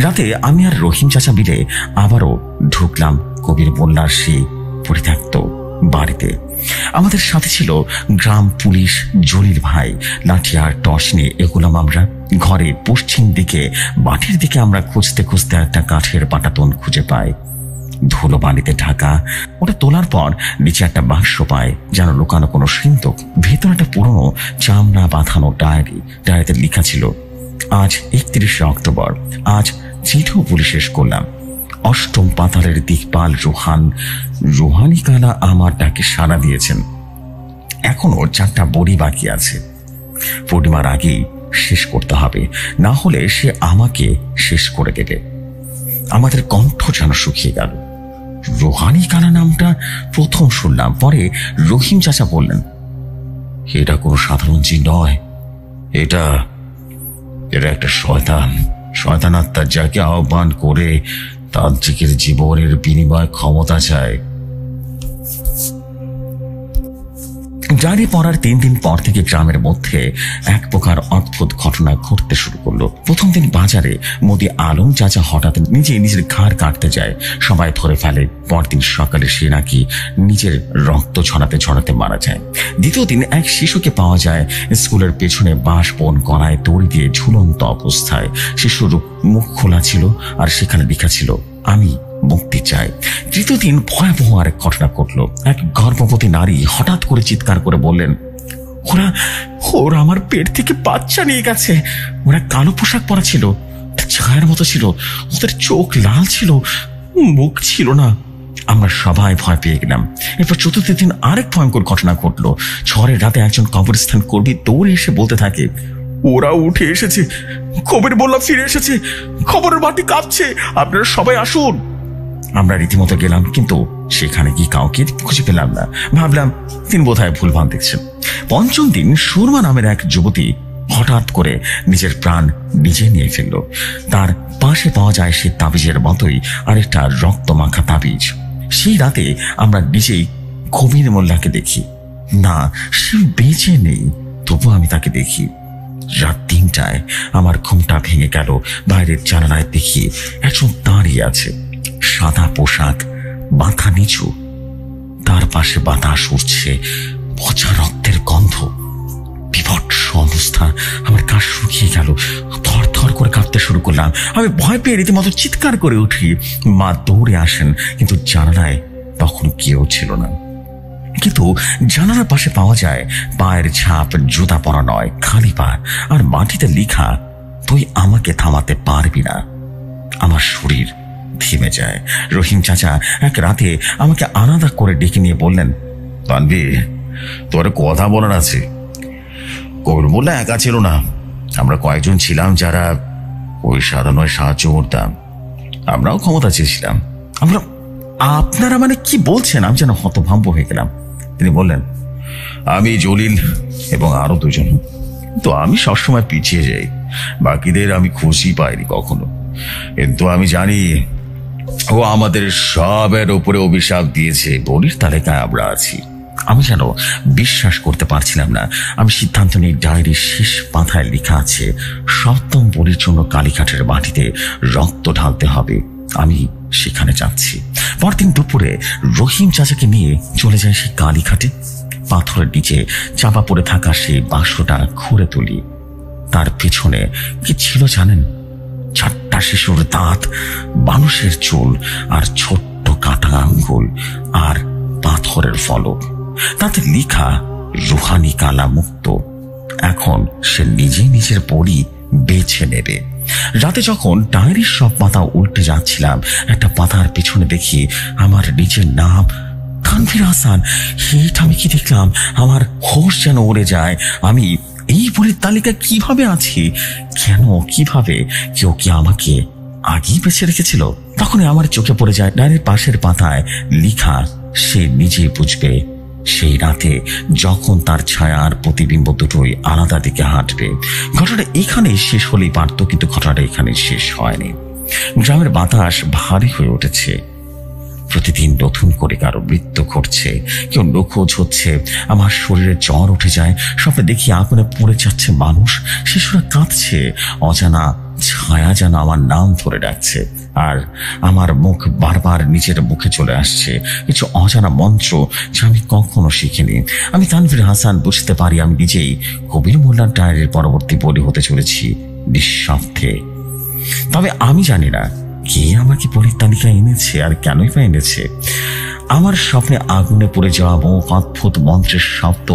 রাতে আমি আর রহিম চাচা মিলে আবারও ঢুকলাম কবির মোল্লার সেই পরিত্যক্ত বাড়িতে। আমাদের সাথে ছিল গ্রাম পুলিশ জলিল ভাই। লাঠি আর টর্চ নিয়ে এগোলাম আমরা। ঘরে পশ্চিম দিকে মাটির দিকে আমরা খুঁজতে খুঁজতে একটা কাঠের পাটাতন খুঁজে পাই। ধুলো বালিতে ঢাকা। ওটা তোলার পর নিচে একটা বাক্স পায়, যেন লুকানো কোনো সিন্দুক। ভেতরে একটা পুরনো চামড়া বাঁধানো ডায়েরিতে লেখা ছিল, আজ 31শে অক্টোবর। আজ চিঠিও পুলিশ শেষ করলাম। অষ্টম পাতালের দিকপাল রুহানি কালা আমার ডাকে সাড়া দিয়েছেন। এখনো 4টা বড়ি বাকি আছে, পূর্ণিমার আগেই শেষ করতে হবে, না হলে সে আমাকে শেষ করে দেবে। আমাদের কণ্ঠ যেন শুকিয়ে গেল। রুহানি কালা নামটা প্রথম শুনলাম, পরে রহিম চাচা বললেন, এটা কোনো সাধারণ জিন নয়, এটা একটা শয়তান আত্মা, যাকে আহ্বান করে তান্ত্রিকের জীবনের বিনিময় ক্ষমতা চায়। ডায়েরি পড়ার 3 দিন পর থেকে গ্রামের মধ্যে এক প্রকার অদ্ভুত ঘটনা ঘটতে শুরু করলো। প্রথম দিন বাজারে মোদি আলম চাচা হঠাৎ নিজের ঘাড় কাটতে যায়, সবাই ধরে ফেলে। পরদিন সকালে সে নাকি নিজের রক্ত ছড়াতে মারা যায়। দ্বিতীয় দিন এক শিশুকে পাওয়া যায় স্কুলের পেছনে বাঁশ বন গলায় দড়ি দিয়ে ঝুলন্ত অবস্থায়। শিশুর মুখ খোলা ছিল আর সেখানে লেখা ছিল, আমি মুক্তি চাই। তৃতীয় দিন ভয়াবহ আরেক ঘটনা ঘটলো। এক গর্ভবতী নারী হঠাৎ করে চিৎকার করে বললেন, ওরা আমার পেট থেকে বাচ্চা নিয়ে গেছে। ওরা কালো পোশাক পরা ছিল, ছায়ার মতো ছিল, ওদের চোখ লাল ছিল, মুখ ছিল না। আমরা সবাই ভয় পেয়ে গেলাম। এরপর চতুর্থ দিন আরেক ভয়ঙ্কর ঘটনা ঘটলো। ঝড়ের রাতে একজন কবরস্থান কর্মী দৌড়ে এসে বলতে থাকে, ওরা উঠে এসেছে, খবর বললাম ফিরে এসেছে, খবরের মাটি কাঁপছে, আপনারা সবাই আসুন। আমরা রীতিমতো গেলাম, কিন্তু সেখানে কি কাউকে খুঁজে পেলাম না। ভাবলাম তিনি বোধহয় ভুলভাল দেখছেন। পঞ্চম দিন সুরমা নামের এক যুবতী হঠাৎ করে নিজের প্রাণ নিজে নিয়ে ফেলল। তার পাশে পাওয়া যায় সে তাবিজের মতোই আরেকটা রক্ত মাখা তাবিজ। সেই রাতে আমরা নিজেই কবির মোল্লাকে দেখি। না, সে বেঁচে নেই, তবু আমি তাকে দেখি। রাত 3টায় আমার ঘুমটা ভেঙে গেল। বাইরের জানালায় দেখি একজন দাঁড়িয়ে আছে, সাদা পোশাক, মাথা নিচু। তার পাশে বাতাস উঠছে, পচা রক্তের গন্ধ। বিভৎস অবস্থা। আমার কাশ শুকিয়ে গেল, থর থর করে কাঁপতে শুরু করলাম। আমি ভয় পেয়ে রীতিমতো চিৎকার করে উঠি। মা দৌড়ে আসেন, কিন্তু জানালায় তখন কেউ ছিল না। কিন্তু জানালার পাশে পাওয়া যায় পায়ের ছাপ, জুতা পরা নয়, খালি পা, আর মাটিতে লেখা, তুই আমাকে থামাতে পারবি না। আমার শরীর থেমে যায়। রহিম চাচা এক রাতে আমাকে আলাদা করে ডেকে নিয়ে বললেন, তানভীর, তোর কথা বলার আছে। কবির মোল্লা একা ছিল না, আমরা কয়েকজন ছিলাম যারা ওই সাধারণ সাহায্য করতাম। আমরাও ক্ষমতা চেয়েছিলাম। আপনারা মানে কি বলছেন? আমি যেন হতভম্ব হয়ে গেলাম। তিনি বললেন, আমি, জলিল এবং আরো 2জন। তো আমি সবসময় পিছিয়ে যাই, বাকিদের আমি খুশি পাইনি কখনো। কিন্তু আমি জানি ও আমাদের সবের উপরে অভিশাপ দিয়েছে। বলির তালিকায় আমরা আছি। আমি যেন বিশ্বাস করতে পারছিলাম না। আমি সিদ্ধান্ত নিই, ডায়েরির শেষ পাতায় লেখা আছে, 7ম বলির জন্য কালীঘাটের মাটিতে রক্ত ঢালতে হবে। আমি সেখানে যাচ্ছি। পরদিন দুপুরে রহিম চাচাকে নিয়ে চলে যায় সেই কালীঘাটে। পাথরের নিচে চাপা পড়ে থাকা সেই বাক্সটা খুঁড়ে তুলি। তার পেছনে কি ছিল জানেন? 4টা শিশুর দাঁত, মানুষের চুল, আর ছোট্ট কাটা আঙ্গুল, আর পাথরের ফলক। তাতে লেখা, রুহানি কালা মুক্ত। এখন সে নিজের বড়ি বেছে নেবে। রাতে যখন ডায়েরির সব পাতা উল্টে যাচ্ছিলাম, একটা পাতার পিছনে দেখি আমার নিজের নাম, তানভীর হাসান। এইটা আমি কি দেখলাম? আমার হোশ যেন উড়ে যায়। আমি এই বলির তালিকায় কিভাবে আছি? কেন, কিভাবে? কেউ কি আমাকে আগেই বেছে রেখেছিল? তখনই আমার চোখে পড়ে যায় ডায়েরির পাশের পাতায় লেখা, সে নিজেই বুঝবে সেই রাতে যখন তার ছায়া আর প্রতিবিম্ব দুটোই আলাদা দিকে হাঁটবে। ঘটনাটা এখানেই শেষ হলেই পারত, কিন্তু ঘটনাটা এখানে শেষ হয়নি। গ্রামের বাতাস ভারী হয়ে উঠেছে। প্রতিদিন নতুন করে কারো মৃত্যু ঘটছে, কেউ নিখোঁজ হচ্ছে। আমার শরীরে জ্বর উঠে যায়। স্বপ্নে দেখি আগুনে পুড়ে যাচ্ছে মানুষ, শিশুরা কাঁদছে। অজানা ছায়া যেন আমার নাম ধরে ডাকছে, আর আমার মুখ বারবার নিজের মুখে চলে আসছে কিছু অজানা মন্ত্র যা আমি কখনো শিখিনি। আমি তানভীর হাসান বুঝতে পারি আমি নিজেই কবির মোল্লার ডায়েরির পরবর্তী বলি হতে চলেছি, নিঃশব্দে। তবে আমি জানি না কে আমাকে পরীর তালিকায় এনেছে আর কেনই বা এনেছে? আমার স্বপ্নে আগুনে পড়ে যাওয়া মুখ, অদ্ভুত মন্ত্রের শব্দ,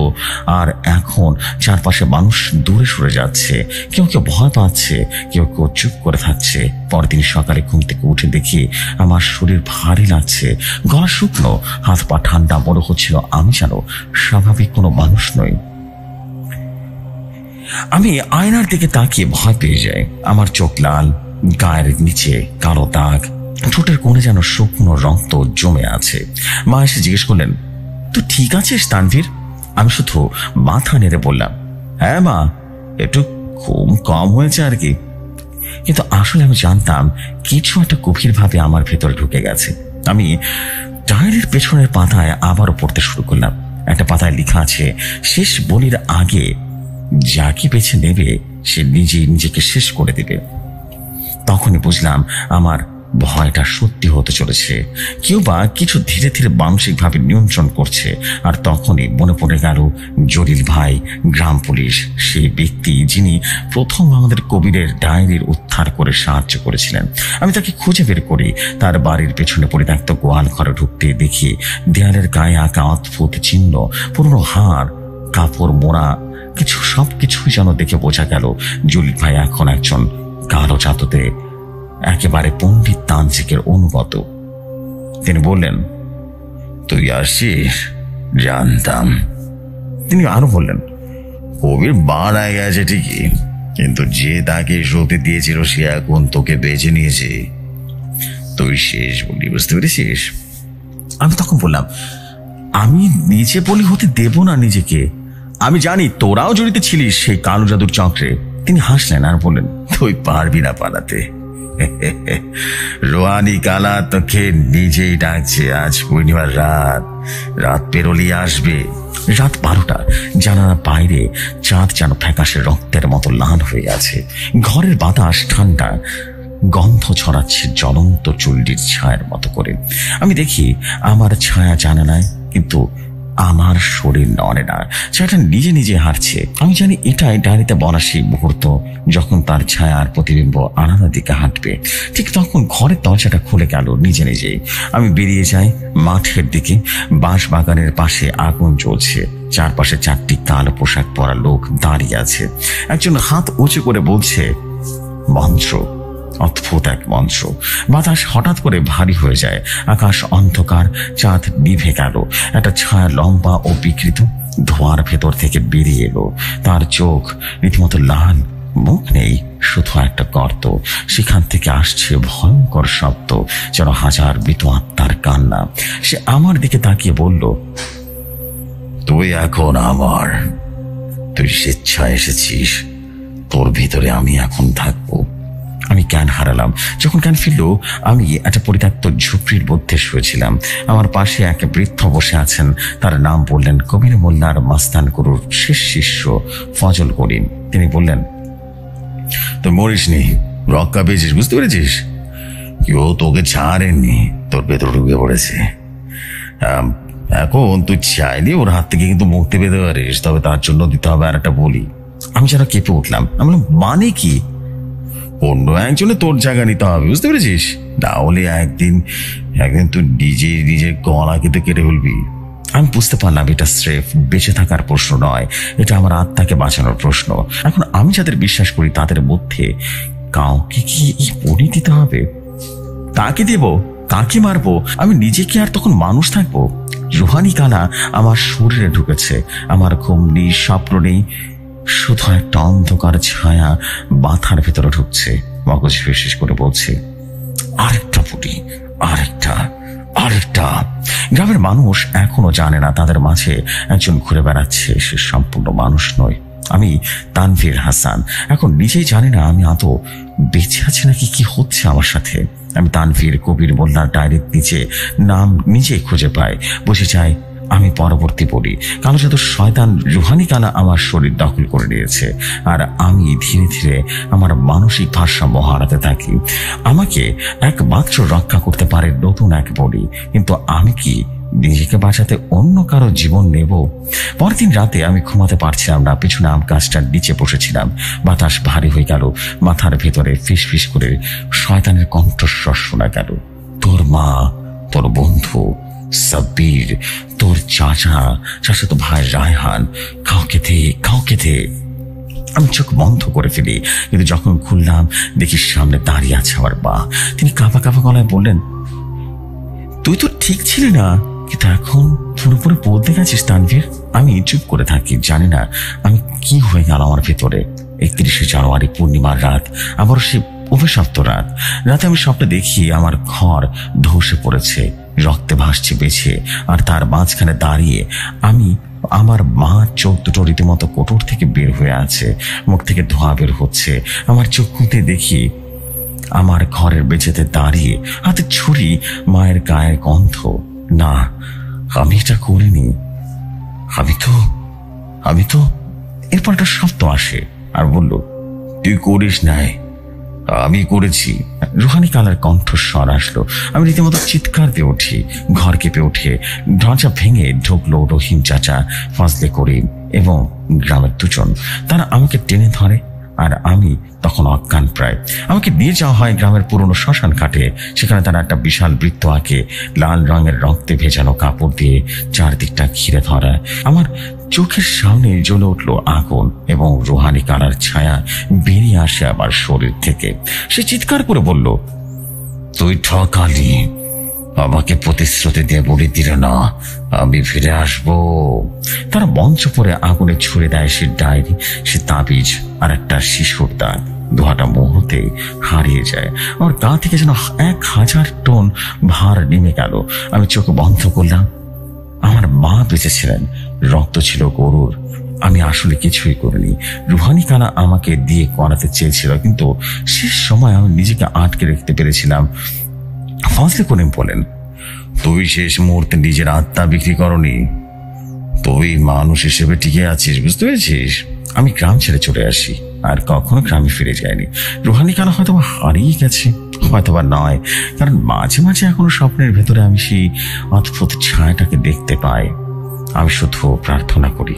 আর এখন চারপাশে মানুষ দূরে সরে যাচ্ছে। কেউ কেউ ভয় পাচ্ছে, কেউ কেউ চুপ করে থাকছে। পরদিন সকালে ঘুম থেকে উঠে দেখি আমার শরীর ভারী লাগছে, গলা শুকনো, হাত পা ঠান্ডা। মনে হচ্ছিল আমি যেন স্বাভাবিক কোনো মানুষ নই। আমি আয়নার দিকে তাকিয়ে ভয় পেয়ে যাই। আমার চোখ লাল, গায়ের নিচে কালো দাগ, ঠোঁটের কোণে যেন শুকনো রক্ত জমে আছে। মা এসে জিজ্ঞেস করলেন, তুই ঠিক আছিস তানভীর? আমি শুধু মাথা নেড়ে বললাম, হ্যাঁ মা, একটু ঘুম কম হয়েছে আর কি। কিন্তু আসলে আমি জানতাম কিছু একটা গভীরভাবে আমার ভেতরে ঢুকে গেছে। আমি ডায়েরির পেছনের পাতায় আবারও পড়তে শুরু করলাম। একটা পাতায় লেখা আছে, শেষ বলির আগে যাকে বেছে নেবে সে নিজেই নিজেকে শেষ করে দেবে। তখনই বুঝলাম আমার ভয়টা সত্যি হতে চলেছে। কেউ বা কিছু ধীরে ধীরে মানসিকভাবে নিয়ন্ত্রণ করছে। আর তখনই মনে পড়ে গেল জলিল ভাই, গ্রাম পুলিশ, সেই ব্যক্তি যিনি প্রথম আমাদের কবিরের ডায়েরির উদ্ধার করে সাহায্য করেছিলেন। আমি তাকে খুঁজে বের করি। তার বাড়ির পেছনে পরিত্যক্ত গোয়াল ঘরে ঢুকতে দেখি দেয়ালের গায়ে আঁকা অদ্ভুত চিহ্ন, পুরনো হাড়, কাপড় মোড়া সবকিছুই যেন দেখে বোঝা গেল জলিল ভাই এখন একজন কালো জাদুতে একেবারে পণ্ডিত তান্ত্রিকের অনুগত। তিনি বললেন, তুই আসছিস? জানতাম। তিনি আরো বললেন, কবির বাড়ায় গেছে ঠিকই, কিন্তু যে তাকে শক্তি দিয়েছিল সে এখন তোকে বেছে নিয়েছে। তুই শেষ বলি, বুঝতে পেরেছিস? আমি তখন বললাম, আমি নিজে বলি হতে দেব না নিজেকে। আমি জানি তোরাও জড়িত ছিলিস সেই কালো জাদুর চক্রে। তিনি হাসলেন আর বললেন, তুই পারবি না পালাতে। রোহানি কালা তোকে নিজেই ডাকছে। আজ পূর্ণিমার রাত পেরোলিয়ে আসবে। রাত 12টা। জানালার বাইরে চাঁদ যেন ফ্যাকাশে রক্তের মতো লাল হয়ে আছে। ঘরের বাতাস ঠান্ডা, গন্ধ ছড়াচ্ছে জ্বলন্ত চুল্লির ছায়ার মতো করে। আমি দেখি আমার ছায়া জানালায়, কিন্তু আমার শরীর নড়ে না। ছায়াটা নিজে নিজে হাঁটছে। আমি জানি এটাই ডায়েরিতে বলা সেই মুহূর্ত যখন তার ছায়া আর প্রতিবিম্ব আলাদা দিকে হাঁটবে। ঠিক তখন ঘরের দরজাটা খুলে গেল নিজে নিজেই। আমি বেরিয়ে যাই মাঠের দিকে। বাঁশ বাগানের পাশে আগুন জ্বলছে। চারপাশে 4টি কালো পোশাক পরা লোক দাঁড়িয়ে আছে। একজন হাত উঁচু করে বলছে, মন্ত্র। অদ্ভুত এক মন্ত্র। বাতাস হঠাৎ করে ভারী হয়ে যায়। আকাশ অন্ধকার, চাঁদ নিভে গেল। একটা ছায়া লম্বা ও বিকৃত ধোঁয়ার ভেতর থেকে বেরিয়ে এলো। তার চোখ রীতিমতো লাল, মুখ নেই, শুধু একটা গর্ত। সেখান থেকে আসছে ভয়ঙ্কর শব্দ, যেন হাজার মৃত আত্মার কান্না। সে আমার দিকে তাকিয়ে বলল, তুই এখন আমার। তুই স্বেচ্ছায় এসেছিস, তোর ভিতরে আমি এখন থাকবো। আমি জ্ঞান হারালাম। যখন জ্ঞান ফিরল, আমি একটা পরিত্যক্ত ঝুপড়ির মধ্যে শুয়েছিলাম। আমার পাশে এক বৃদ্ধ বসে আছেন। তার নাম বললেন কবির মোল্লার মাস্তান গুরুর শেষ শিষ্য ফজল করিম। তিনি বললেন, তুই মরিসনি, রক্ষা পেয়েছিস, বুঝতে পেরেছিস? কেউ তোকে ছাড়েননি, তোর ভেতর ঢুকে পড়েছে। এখন তুই চাইলে ওর হাত থেকে কিন্তু মুক্তি পেতে পারিস, তবে তার জন্য দিতে হবে আর একটা বলি। আমি যেন কেঁপে উঠলাম। আমি বললাম, মানে কি? অন্য একজনে তোর জায়গা নিতে হবে, বুঝতে পেরেছিস? না হলে একদিন তুই নিজের গলা কিন্তু কেটে ফেলবি। আমি বুঝতে পারলাম এটা স্রেফ বেঁচে থাকার প্রশ্ন নয়, এটা আমার আত্মাকে বাঁচানোর প্রশ্ন। এখন আমি যাদের বিশ্বাস করি তাদের মধ্যে কাউকে কি এই বলি দিতে হবে? কাকে দেব? কাকে মারবো? আমি নিজেকে আর তখন মানুষ থাকবো? রুহানি কালা আমার শরীরে ঢুকেছে। আমার ঘুম নেই, স্বপ্ন নেই, শুধু একটা অন্ধকার ছায়া মাথার ভেতরে ঢুকছে। মগজ ফিসফিস করে বলছে, আরেকটা পুটি, আরেকটা। গ্রামের মানুষ এখনো জানে না তাদের মাঝে একজন ঘুরে বেড়াচ্ছে, সে সম্পূর্ণ মানুষ নয়। আমি তানভীর হাসান। এখন নিজেই জানি না আমি আদৌ বেঁচে আছি নাকি কি হচ্ছে আমার সাথে। আমি তানভীর কবির মোল্লার ডায়েরির নিচে নাম নিজেই খুঁজে পাই। বুঝে যাই আমি পরবর্তী বলি। কালো জাদুর শয়তান রুহানি কালা আমার শরীর দখল করে নিয়েছে, আর আমি ধীরে ধীরে আমার মানসিক ভারসাম্য হারাতে থাকি। আমাকে একমাত্র রক্ষা করতে পারে নতুন এক বলি, কিন্তু আমি কি নিজেকে বাঁচাতে অন্য কারো জীবন নেব? পরদিন রাতে আমি ঘুমাতে পারছিলাম না। পিছনে আম গাছটার নিচে বসেছিলাম। বাতাস ভারী হয়ে গেল। মাথার ভেতরে ফিস ফিস করে শয়তানের কণ্ঠস্বর শোনা গেল। তোর মা, তোর বন্ধু সাব্বির, তোর চাচাতো ভাই রায়হান, কাউকে দে। আমি চোখ বন্ধ করে ফেলি, কিন্তু যখন খুললাম দেখি সামনে দাঁড়িয়ে আছে আমার মা। তিনি কাঁপা গলায় বললেন, তুই তো ঠিক ছিলি না, কিন্তু এখন পুরোপুরি বদলে গেছিস তানভীর। আমি চুপ করে থাকি, জানি না আমি কি হয়ে গেল আমার ভেতরে। 31শে জানুয়ারি পূর্ণিমার রাত, আবার সে অভিশপ্ত রাত। রাতে আমি স্বপ্নে দেখি আমার ঘর ধসে পড়েছে, রক্তে ভাসছে বেছে, আর তার মাঝখানে দাঁড়িয়ে আমি। আমার মা চোখ দুটো রীতিমতো কোটর থেকে বের হয়ে আছে, মুখ থেকে ধোঁয়া বের হচ্ছে। আমার চোখ খুঁতে দেখি আমার ঘরের বেঁচেতে দাঁড়িয়ে, হাতে ছুরি, মায়ের গায়ের গন্ধ। না, আমি এটা করিনি। আমি তো এরপর একটা শব্দ আসে আর বলল, তুই করিস নাই, আমি করেছি। রুহানি কালার কণ্ঠস্বর আসলো। আমি রীতিমতো চিৎকার দিয়ে উঠি। ঘর কেঁপে উঠে দরজা ভেঙে ঢুকলো রহিম চাচা, ফজলে করিম এবং গ্রামের দুজন। তারা আমাকে টেনে ধরে, আর আমি তখন অজ্ঞান প্রায়। আমাকে নিয়ে যাওয়া হয় গ্রামের পুরনো শ্মশান ঘাটে। সেখানে তারা একটা বিশাল বৃত্ত আঁকে, লাল রঙের রক্তে ভেজানো কাপড় দিয়ে চারদিকটা ঘিরে ধরা। আমার চোখের সামনে জ্বলে উঠলো আগুন, এবং রুহানি কালার ছায়া বেরিয়ে আসে আমার শরীর থেকে। সে চিৎকার করে বলল, তুই ঠকালি, আমাকে প্রতিশ্রুতি দিয়ে বলে দিল না আমি ফিরে আসবো। তারা মঞ্চ পরে আগুনে ছুড়ে দেয় সে ডায়েরি, সে তাবিজ, আর একটা শিশুর দাঁত। দোহাটা মুহূর্তে হারিয়ে যায়। আমার গা থেকে যেন 1000 টন ভার নেমে গেল। আমি চোখ বন্ধ করলাম। আমার মা বেঁচে ছিলেন, রক্ত ছিল গরুর। আমি আসলে কিছুই করিনি। রুহানি কানা আমাকে দিয়ে করাতে চেয়েছিল, কিন্তু শেষ সময় আমি নিজেকে আটকে রাখতে পেরেছিলাম। ফজলে করিম বলেন, তুই শেষ মুহূর্তে নিজের আত্মা বিক্রি করনি, তুই মানুষ হিসেবে টিকে আছিস, বুঝতে পেরেছিস? আমি গ্রাম ছেড়ে চলে আসি, আর কখনো গ্রামে ফিরে যায়নি। রুহানি কানা হয়তো হারিয়ে গেছে, হয়তোবা নয়, কারণ মাঝে মাঝে এখনো স্বপ্নের ভেতরে আমি সেই অদ্ভুত ছায়াটাকে দেখতে পাই। আমি শুধু প্রার্থনা করি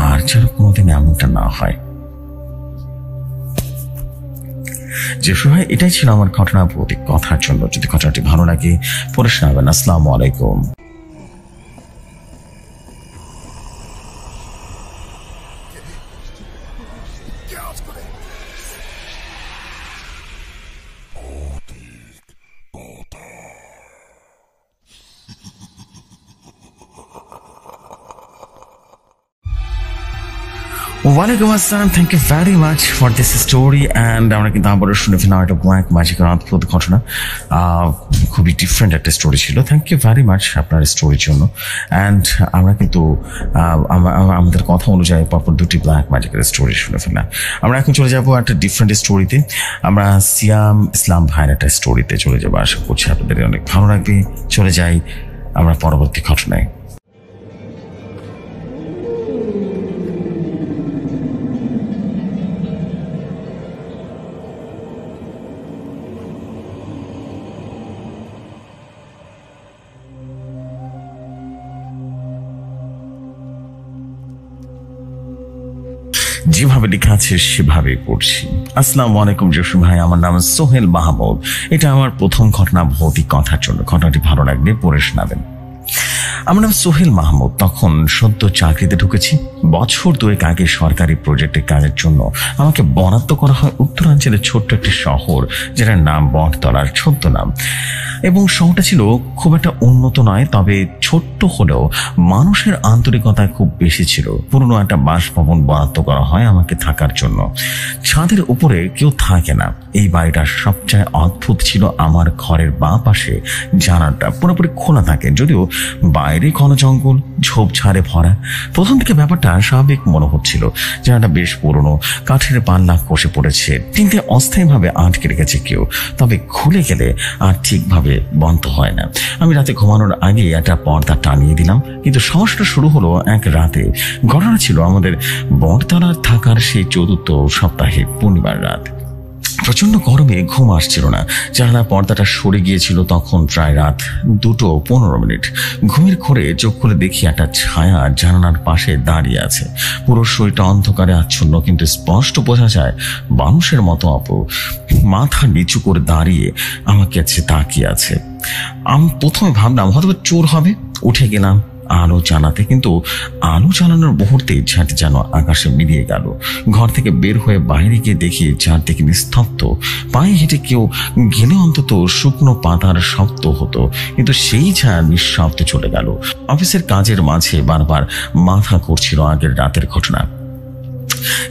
আর যেন কোনোদিন এমনটা না হয়। যে সময় এটাই ছিল আমার ঘটনা ভৌতিক কথার জন্য। যদি ঘটনাটি ভালো লাগে পরে শোনাবেন। আসসালামু আলাইকুম। ওয়ালাইকুম আসসালাম, thank you very much for this story. And আমরা কিন্তু আবারও শুনে ফেলাম একটা ব্ল্যাক ম্যাজিকের অদ্ভুত ঘটনা। খুবই ডিফারেন্ট একটা স্টোরি ছিল। থ্যাংক ইউ ভেরি মাচ আপনার স্টোরির জন্য। অ্যান্ড আমরা কিন্তু আমাদের কথা অনুযায়ী পরপর 2টি ব্ল্যাক ম্যাজিকের স্টোরি শুনে ফেললাম। আমরা এখন চলে যাবো একটা ডিফারেন্ট স্টোরিতে। আমরা সিয়াম ইসলাম ভাইয়ের একটা স্টোরিতে চলে যাবো। আশা করছি আপনাদের অনেক ভালো লাগবে। চলে যাই আমরা পরবর্তী ঘটনায়। যেভাবে লেখা আছে সেভাবে পড়ছি। আসসালামু আলাইকুম জসিম ভাই, আমার নাম সোহেল মাহমুদ। এটা আমার প্রথম ঘটনা ভৌতিক কথার জন্য। ঘটনাটি ভালো লাগবে পড়ে শোনাবেন। আমার নাম সোহেল মাহমুদ। তখন সদ্য চাকরিতে ঢুকেছি। বছর 2 আগে সরকারি প্রজেক্টের কাজের জন্য আমাকে বরাদ্দ করা হয় উত্তরাঞ্চলের ছোট্ট একটি শহর, যেটার নাম বটতলার ছোট্ট নাম। এবং শহরটা ছিল খুব একটা উন্নত নয়, তবে ছোট্ট হলেও মানুষের আন্তরিকতা খুব বেশি ছিল। পুরনো একটা বাসভবন বরাদ্দ করা হয় আমাকে থাকার জন্য। ছাদের উপরে কেউ থাকে না। এই বাড়িটার সবচেয়ে অদ্ভুত ছিল আমার ঘরের বাঁ পাশে জানালাটা পুরোপুরি খোলা থাকে, যদিও বাইরে ঘন জঙ্গল ঝোপঝাড়ে ভরা। প্রথম থেকে ব্যাপারটা স্বাভাবিক মনে হচ্ছিল। জানালাটা বেশ পুরনো, কাঠের পাল্লা কষে পড়েছে, তিনটে অস্থায়ীভাবে আটকে রেখেছে কেউ, তবে খুলে গেলে আর ঠিকভাবে বন্ধ হয় না। আমি রাতে ঘুমানোর আগে একটা পর্দা টানিয়ে দিলাম, কিন্তু সমস্যাটা শুরু হলো এক রাতে। ঘটনা ছিল আমাদের বটতলার থাকার সেই 4র্থ সপ্তাহে পূর্ণিমার রাত। প্রচন্ড গরমে ঘুম আসছিল না। জানালার পর্দাটা সরে গিয়েছিল তখন প্রায় রাত 2:15। ঘুমের ঘোরে চোখ খুলে দেখি একটা ছায়া জানালার পাশে দাঁড়িয়ে আছে। পুরো শরীরটা অন্ধকারে আচ্ছন্ন, কিন্তু স্পষ্ট বোঝা যায় মানুষের মতো মাথা নিচু করে দাঁড়িয়ে আমার কাছে তাকিয়ে আছে। আমি প্রথমে ভাবলাম হয়তো চোর হবে। উঠে গেলাম আলো জ্বালাতে, কিন্তু আলো জ্বালানোর মুহূর্তে ছাদ যেন আকাশে মিলিয়ে গেল। ঘর থেকে বের হয়ে বাইরে গিয়ে দেখি চারদিকে নিস্তব্ধ। পায়ে হেঁটে কেউ গেলে অন্তত শুকনো পাতার শব্দ হতো, কিন্তু সেই ছায়া নিঃশব্দে চলে গেল। অফিসের কাজের মাঝে বারবার মাথা করছিল আগের রাতের ঘটনা।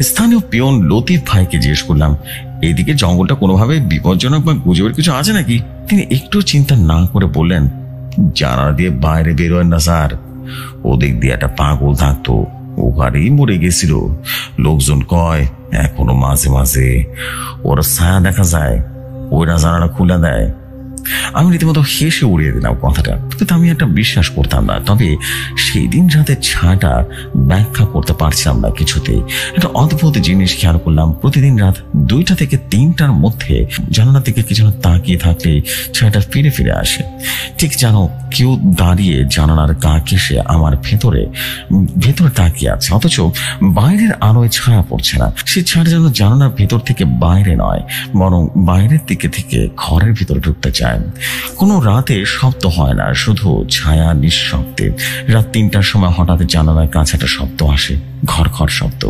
স্থানীয় পিয়ন লতিফ ভাইকে জিজ্ঞেস করলাম, এদিকে জঙ্গলটা কোনোভাবে বিপজ্জনক বা গুজবের কিছু আছে নাকি? তিনি একটু চিন্তা না করে বললেন, জানালা দিয়ে বাইরে বেরোয় না স্যার, ওদিক দিয়ে একটা পাগল থাকতো, ওখানেই মরে গেছিল। লোকজন কয় এখনো মাঝে মাঝে ওর ছায়া দেখা যায়, ওরা জানালা খুলে দেয়। আমি রীতিমতো হেসে উড়িয়ে দিলাম কথাটা, কিন্তু আমি একটা বিশ্বাস করতাম না। তবে সেই দিন রাতের ছায়াটা ব্যাখ্যা করতে পারছিলাম না কিছুতেই। একটা অদ্ভুত জিনিস খেয়াল করলাম, প্রতিদিন রাত 2টা থেকে 3টার মধ্যে জানালা থেকে কিছু তাকিয়ে থাকলে ছায়াটা ফিরে ফিরে আসে। ঠিক যেন কেউ দাঁড়িয়ে জানালার গা ঘেঁষে আমার ভেতরে তাকিয়ে আছে, অথচ বাইরের আলোয় ছায়া পড়ছে না। সে ছায়া যেন জানালার ভেতর থেকে বাইরে নয়, বরং বাইরের দিকে থেকে ঘরের ভিতরে ঢুকতে চায়। কোনো রাতে শব্দ হয় না, শুধু ছায়া নিঃশব্দে। রাত 3টার সময় হঠাৎ জানালার কাছে একটা শব্দ আসে, ঘর ঘর শব্দ।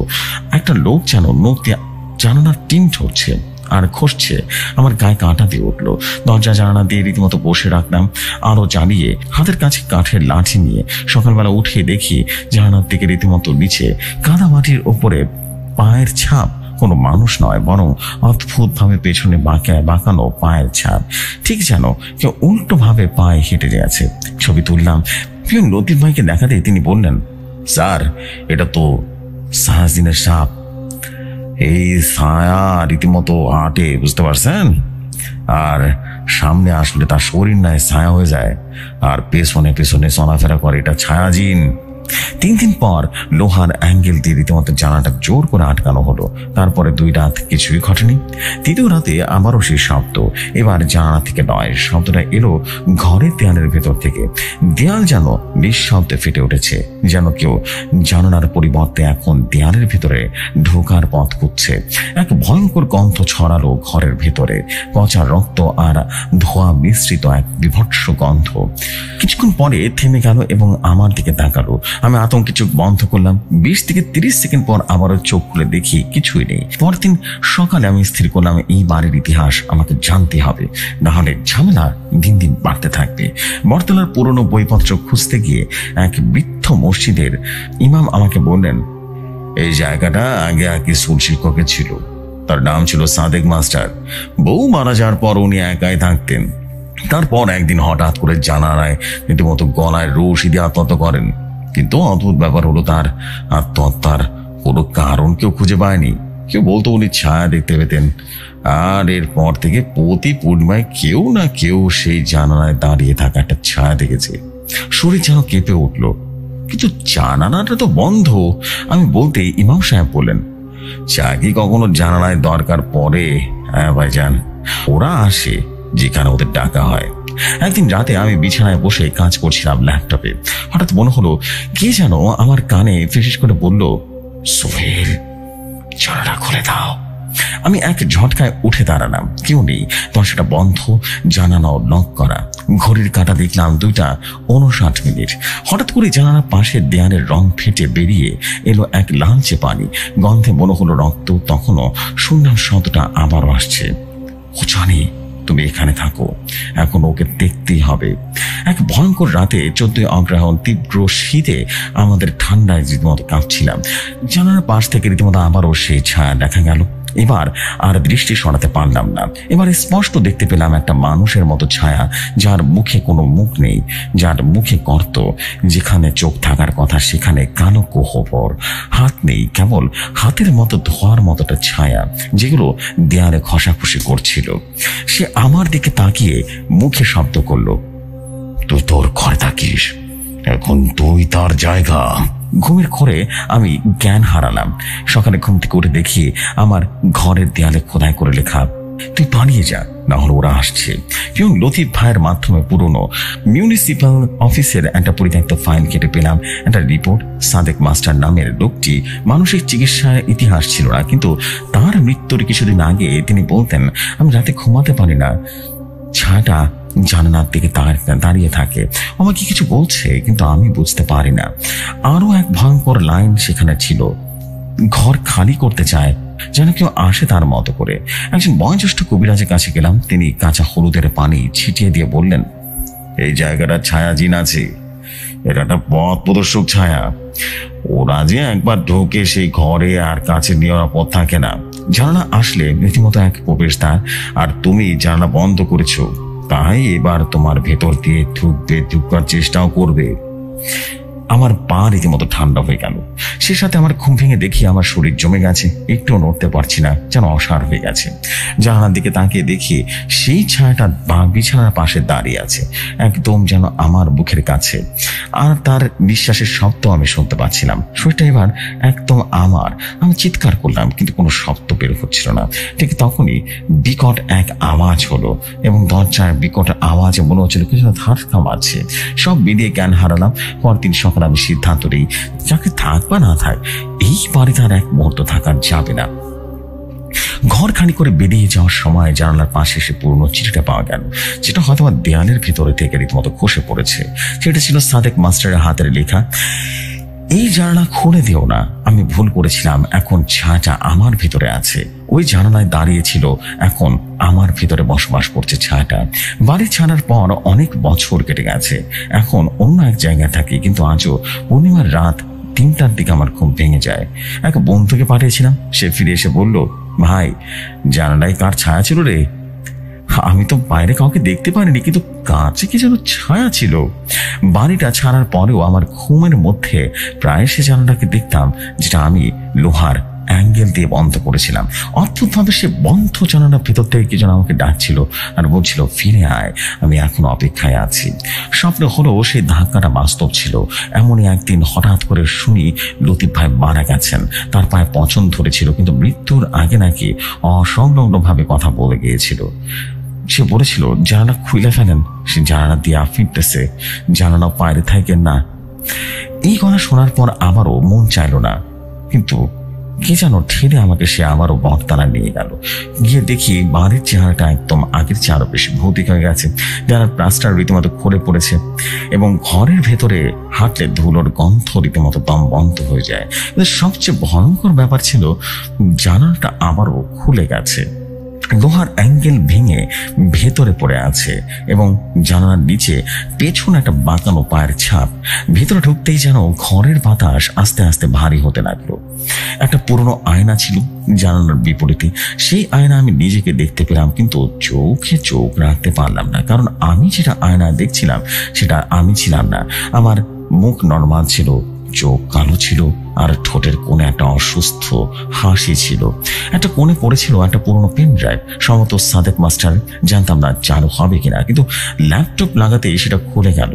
একটা লোক যেন নখ দিয়ে জানালার টিন ঠরছে আর খসছে। আমার গায়ে কাঁটা দিয়ে উঠলো। দরজা জানালা দিয়ে রীতিমতো বসে রাখলাম, আলো জ্বালিয়ে, হাতের কাছে কাঠের লাঠি নিয়ে। সকালবেলা উঠে দেখি জানালার দিকে রীতিমতো নিচে কাদা মাটির ওপরে পায়ের ছাপ। কোনো মানুষ নয়, বরং অদ্ভুত ভাবে পেছনে বাঁকানো পায়ের ছাপ, ঠিক যেন কেউ উল্টো ভাবে পায়ে হেঁটে গেছে। ছবি তুললাম। পিয়ন লতিফ ভাইকে দেখাতে তিনি বললেন, স্যার এটা তো সাহাজিনের সাপ। এই ছায়া রীতিমতো আটে, বুঝতে পারছেন? আর সামনে আসলে তার শরীর নাই ছায়া হয়ে যায়, আর পেছনে পেছনে চলাফেরা করে, এটা ছায়াজিন। 3 দিন পর লোহার অ্যাঙ্গেল দিয়ে রীতিমতো জানালাটা জোর করে আটকানো হলো। তারপরে 2 রাত কিছুই ঘটেনি। 3য় রাতে আবারও সেই শব্দ। এবার জানালা থেকে নয়, শব্দটা এলো ঘরের দেয়ালের ভেতর থেকে। দেয়াল যেন নিঃশব্দে ফেটে উঠেছে, যেন কেউ জানালার পরিবর্তে এখন দেয়ালের ভিতরে ঢোকার পথ খুঁজছে। এক ভয়ঙ্কর গন্ধ ছড়ালো ঘরের ভেতরে, পচা রক্ত আর ধোঁয়া মিশ্রিত এক বিভৎস গন্ধ। কিছুক্ষণ পরে থেমে গেল এবং আমার দিকে তাকালো। আমি আতঙ্কে চোখ বন্ধ করলাম। 20 থেকে 30 সেকেন্ড পর আবারও চোখ খুলে দেখি কিছুই নেই। পরদিন সকালে আমি স্থির করলাম এই বাড়ির ইতিহাস আমাকে জানতে হবে, নাহলে ঝামেলা দিন দিন বাড়তে থাকবে। বটতলার পুরনো বইপত্র খুঁজতে গিয়ে এক বৃদ্ধ মসজিদের ইমাম আমাকে বললেন, এই জায়গাটা আগে এক স্কুল শিক্ষকের ছিল, তার নাম ছিল সাদেক মাস্টার। বউ মারা যাওয়ার পর উনি একাই থাকতেন। তারপর একদিন হঠাৎ করে জানালায় রীতিমতো গলায় রশি দিয়ে আত্মহত্যা করেন। কিন্তু অদ্ভুত ব্যাপার হলো, তার আত্মহত্যার কোনো কারণ কেউ খুঁজে পায়নি। কেউ বলতো উনি ছায়া দেখতে পেতেন, আর এরপর থেকে প্রতি পূর্ণিমায় কেউ না কেউ সেই জানালায় দাঁড়িয়ে থাকা একটা ছায়া দেখেছে। শরীর যেন কেঁপে উঠল। কিন্তু জানালাটা তো বন্ধ। আমি বলতেই ইমাম সাহেব বললেন, চা কি কখনো জানালায় দরকার পড়ে? হ্যাঁ ভাইজান, ওরা আসে যেখানে ওদের ডাকা হয়। একদিন রাতে আমি বিছানায় বসে কাজ করছিলাম ল্যাপটপে। হঠাৎ মনে হলো কে যেন আমার কানে ফিসফিস করে বলল, সোহেল জানালা খুলে দাও। আমি এক ঝটকায় উঠে দাঁড়ালাম। কেউ নেই, দরজাটা বন্ধ, জানালা লক করা। ঘড়ির কাঁটা দেখলাম 2:59। হঠাৎ করে জানালার পাশের দেয়ালের রং ফেটে বেরিয়ে এলো এক লালচে পানি। গন্ধে মনে হলো রক্ত। তখনও শুনলাম শব্দটা আবারও আসছে, ও জানি তুমি এখানে থাকো, এখন ওকে দেখতেই হবে। এক ভয়ঙ্কর রাতে 14 অগ্রহায়ণ, তীব্র শীতে আমাদের ঠান্ডায় রীতিমতো কাঁপছিলাম। জানালার পাশ থেকে রীতিমতো আবারও সেই ছায়া দেখা গেল। এবার আর দৃষ্টি সরাতে পারলাম না। এবার স্পষ্ট দেখতে পেলাম একটা মানুষের মতো ছায়া, যার মুখে কোনো মুখ নেই, যার মুখে গর্ত। যেখানে চোখ থাকার কথা সেখানে কালো কোহবর। হাত নেই, কেবল হাতের মতো ধোয়ার মতোটা ছায়া, যেগুলো দেয়ালে ঘষাঘষি করছিল। সে আমার দিকে তাকিয়ে মুখে শব্দ করলো, তুই তোর ঘরে থাকিস, এখন তুই তার জায়গা। ঘুমের ঘরে আমি জ্ঞান হারালাম। সকালে ঘুম থেকে উঠে দেখি আমার ঘরের দেয়ালে খোদাই করে লেখা, তুই পালিয়ে যা, না হলে ওরা আসছে। এবং লতিফ ভাইয়ের মাধ্যমে পুরনো মিউনিসিপ্যাল অফিসের একটা পরিত্যক্ত ফাইল কেটে পেলাম একটা রিপোর্ট। সাদেক মাস্টার নামের লোকটি মানসিক চিকিৎসার ইতিহাস ছিল না, কিন্তু তার মৃত্যুর কিছুদিন আগে তিনি বলতেন, আমি রাতে ঘুমাতে পারি না, ছায়াটা জানালার দিকে দাঁড়িয়ে থাকে, আমাকে কিছু বলছে কিন্তু আমি বুঝতে পারি না। আরো এক ভয়ঙ্কর লাইন সেখানে ছিল, ঘর খালি করতে চায় যেন কেউ আসে তার মতো করে। একজন বয়োজ্যেষ্ঠ কবিরাজের কাছে গেলাম, তিনি কাঁচা হলুদের পানি ছিটিয়ে দিয়ে বললেন, এই জায়গাটা ছায়াজিন আছে, এটা একটা পথ প্রদর্শক ছায়া, ওরা যে একবার ঢোকে সেই ঘরে আর কাছে নিরাপদ থাকে না। জানালা আসলে রীতিমতো এক প্রবেশদ্বার, আর তুমি জানালা বন্ধ করেছো, তাই এবার তোমার ভেতর দিয়ে ঢুকবার চেষ্টাও করবে। আমার পা রীতিমতো ঠান্ডা হয়ে গেল। সে সাথে আমার ঘুম ভেঙে দেখি আমার শরীর জমে গেছে, একটুও নড়তে পারছি না, যেন অসাড় হয়ে গেছে। জানালার দিকে তাকিয়ে দেখি সেই ছায়াটা বিছানার পাশে দাঁড়িয়ে আছে, একদম যেন আমার বুকের কাছে, আর তার নিঃশ্বাসের শব্দ আমি শুনতে পাচ্ছিলাম। শরীরটা এবার একদম আমার। আমি চিৎকার করলাম, কিন্তু কোনো শব্দ বের হচ্ছিল না। ঠিক তখনই বিকট এক আওয়াজ হলো, এবং দরজার বিকট আওয়াজে মনে হচ্ছিল কিছু ধাক্কা মারছে। সব মিলিয়ে জ্ঞান হারালাম। পরদিন সকালে আমি সিদ্ধান্ত নিই, যাকে থাক বা না থাক, এই বাড়িতে আর এক মুহূর্ত থাকা যাবে না। ঘর খালি করে বেরিয়ে যাওয়ার সময় জানালার পাশে এসে পুরনো চিঠিটা পাওয়া গেল, যেটা হয়তো আমার দেয়ালের ভিতরে থেকে রীতিমতো খসে পড়েছে। সেটা ছিল সাদেক মাস্টারের হাতের লেখা, এই জানালা খুলে দিও না, আমি ভুল করেছিলাম, এখন ছায়াটা আমার ভিতরে আছে। ওই জানালায় দাঁড়িয়েছিল, এখন আমার ভিতরে বসবাস করছে ছায়াটা। বাড়ি ছাড়ার পর অনেক বছর কেটে গেছে, এখন অন্য এক জায়গায় থাকি, কিন্তু আজও পূর্ণিমার রাত 3টার দিকে আমার ঘুম ভেঙে যায়। এক বন্ধুকে পাঠিয়েছিলাম, সে ফিরে এসে বলল, ভাই জানালায় কার ছায়া ছিল রে? আমি তো বাইরে কাউকে দেখতে পারিনি, কিন্তু কাছে কি যেন ছায়া ছিল। বাড়িটা ছাড়ার পরেও আমার ঘুমের মধ্যে প্রায় সে জানালাটাকে দেখতাম, যেটা আমি লোহার অ্যাঙ্গেল দিয়ে বন্ধ করেছিলাম। অদ্ভুতভাবে সে বন্ধ জানালার ভেতর থেকে কি যেন আমাকে ডাকছিল আর বলছিল, ফিরে আয়, আমি এখনো অপেক্ষায় আছি। স্বপ্ন হলো সেই ধাক্কাটা বাস্তব ছিল। এমনই একদিন হঠাৎ করে শুনি লতিফ ভাই মারা গেছেন। তার পায়ে পচন ধরেছিল, কিন্তু মৃত্যুর আগে নাকি অসংলগ্নভাবে কথা বলে গিয়েছিল। সে বলেছিল, জানালা খুলে ফেলেন, সে জানালা দিয়ে ফিরতেছে, জানালা বাইরে থাকেন না। এই কথা শোনার পর আমারও মন চাইল না, কিন্তু কে যেন ঠেলে আমাকে সে আবারও বটতলা নিয়ে গেল। গিয়ে দেখি বাড়ির চেহারাটা একদম আগের চেয়ে আরো বেশি ভৌতিক হয়ে গেছে। যারা প্লাস্টার রীতিমতো খড়ে পড়েছে, এবং ঘরের ভেতরে হাঁটলে ধুলোর গন্ধ রীতিমতো দম বন্ধ হয়ে যায়। কিন্তু সবচেয়ে ভয়ঙ্কর ব্যাপার ছিল, জানালাটা আবারও খুলে গেছে, লোহার অ্যাঙ্গেল ভেঙে ভেতরে পড়ে আছে, এবং জানালার নিচে পেছনে একটা বাঁকানো পায়ের ছাপ। ভেতরে ঢুকতেই যেন ঘরের বাতাস আস্তে আস্তে ভারী হতে লাগলো। একটা পুরনো আয়না ছিল জানালার বিপরীতে। সেই আয়না আমি নিজেকে দেখতে পেলাম, কিন্তু চোখে চোখ রাখতে পারলাম না, কারণ আমি যেটা আয়না দেখছিলাম সেটা আমি ছিলাম না। আমার মুখ নরমাল ছিল, চোখ কালো ছিল, আর ঠোঁটের কোণে একটা অসুস্থ হাসি ছিল। একটা কোণে পড়েছিল একটা পুরনো পেন ড্রাইভ, সম্ভবত সাদেক মাস্টার, জানতাম না চালু হবে কিনা, কিন্তু ল্যাপটপ লাগাতে সেটা খুলে গেল।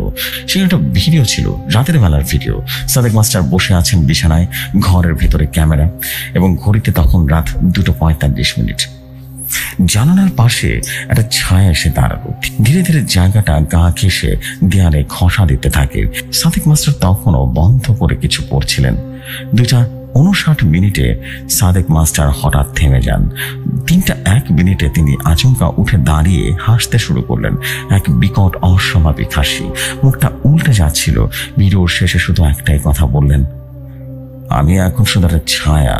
সেখানে একটা ভিডিও ছিল, রাতের বেলার ভিডিও। সাদেক মাস্টার বসে আছেন বিছানায়, ঘরের ভেতরে ক্যামেরা, এবং ঘড়িতে তখন রাত 2:45। জানালার পাশে একটা ছায়া এসে দাঁড়ালো। ধীরে ধীরে জায়গাটা গা ঘেঁষে দেয়ালে ঘষা দিতে থাকে। সাদেক মাস্টার তখনও বন্ধ করে কিছু পড়ছিলেন। 2:59 সাদেক মাস্টার হঠাৎ থেমে যান। 3:01 তিনি আচমকা উঠে দাঁড়িয়ে হাসতে শুরু করলেন, এক বিকট অস্বাভাবিক হাসি। মুখটা উল্টে যাচ্ছিল। ভিডিওর শেষে শুধু একটাই কথা বললেন, আমি এখন শুধু একটা ছায়া,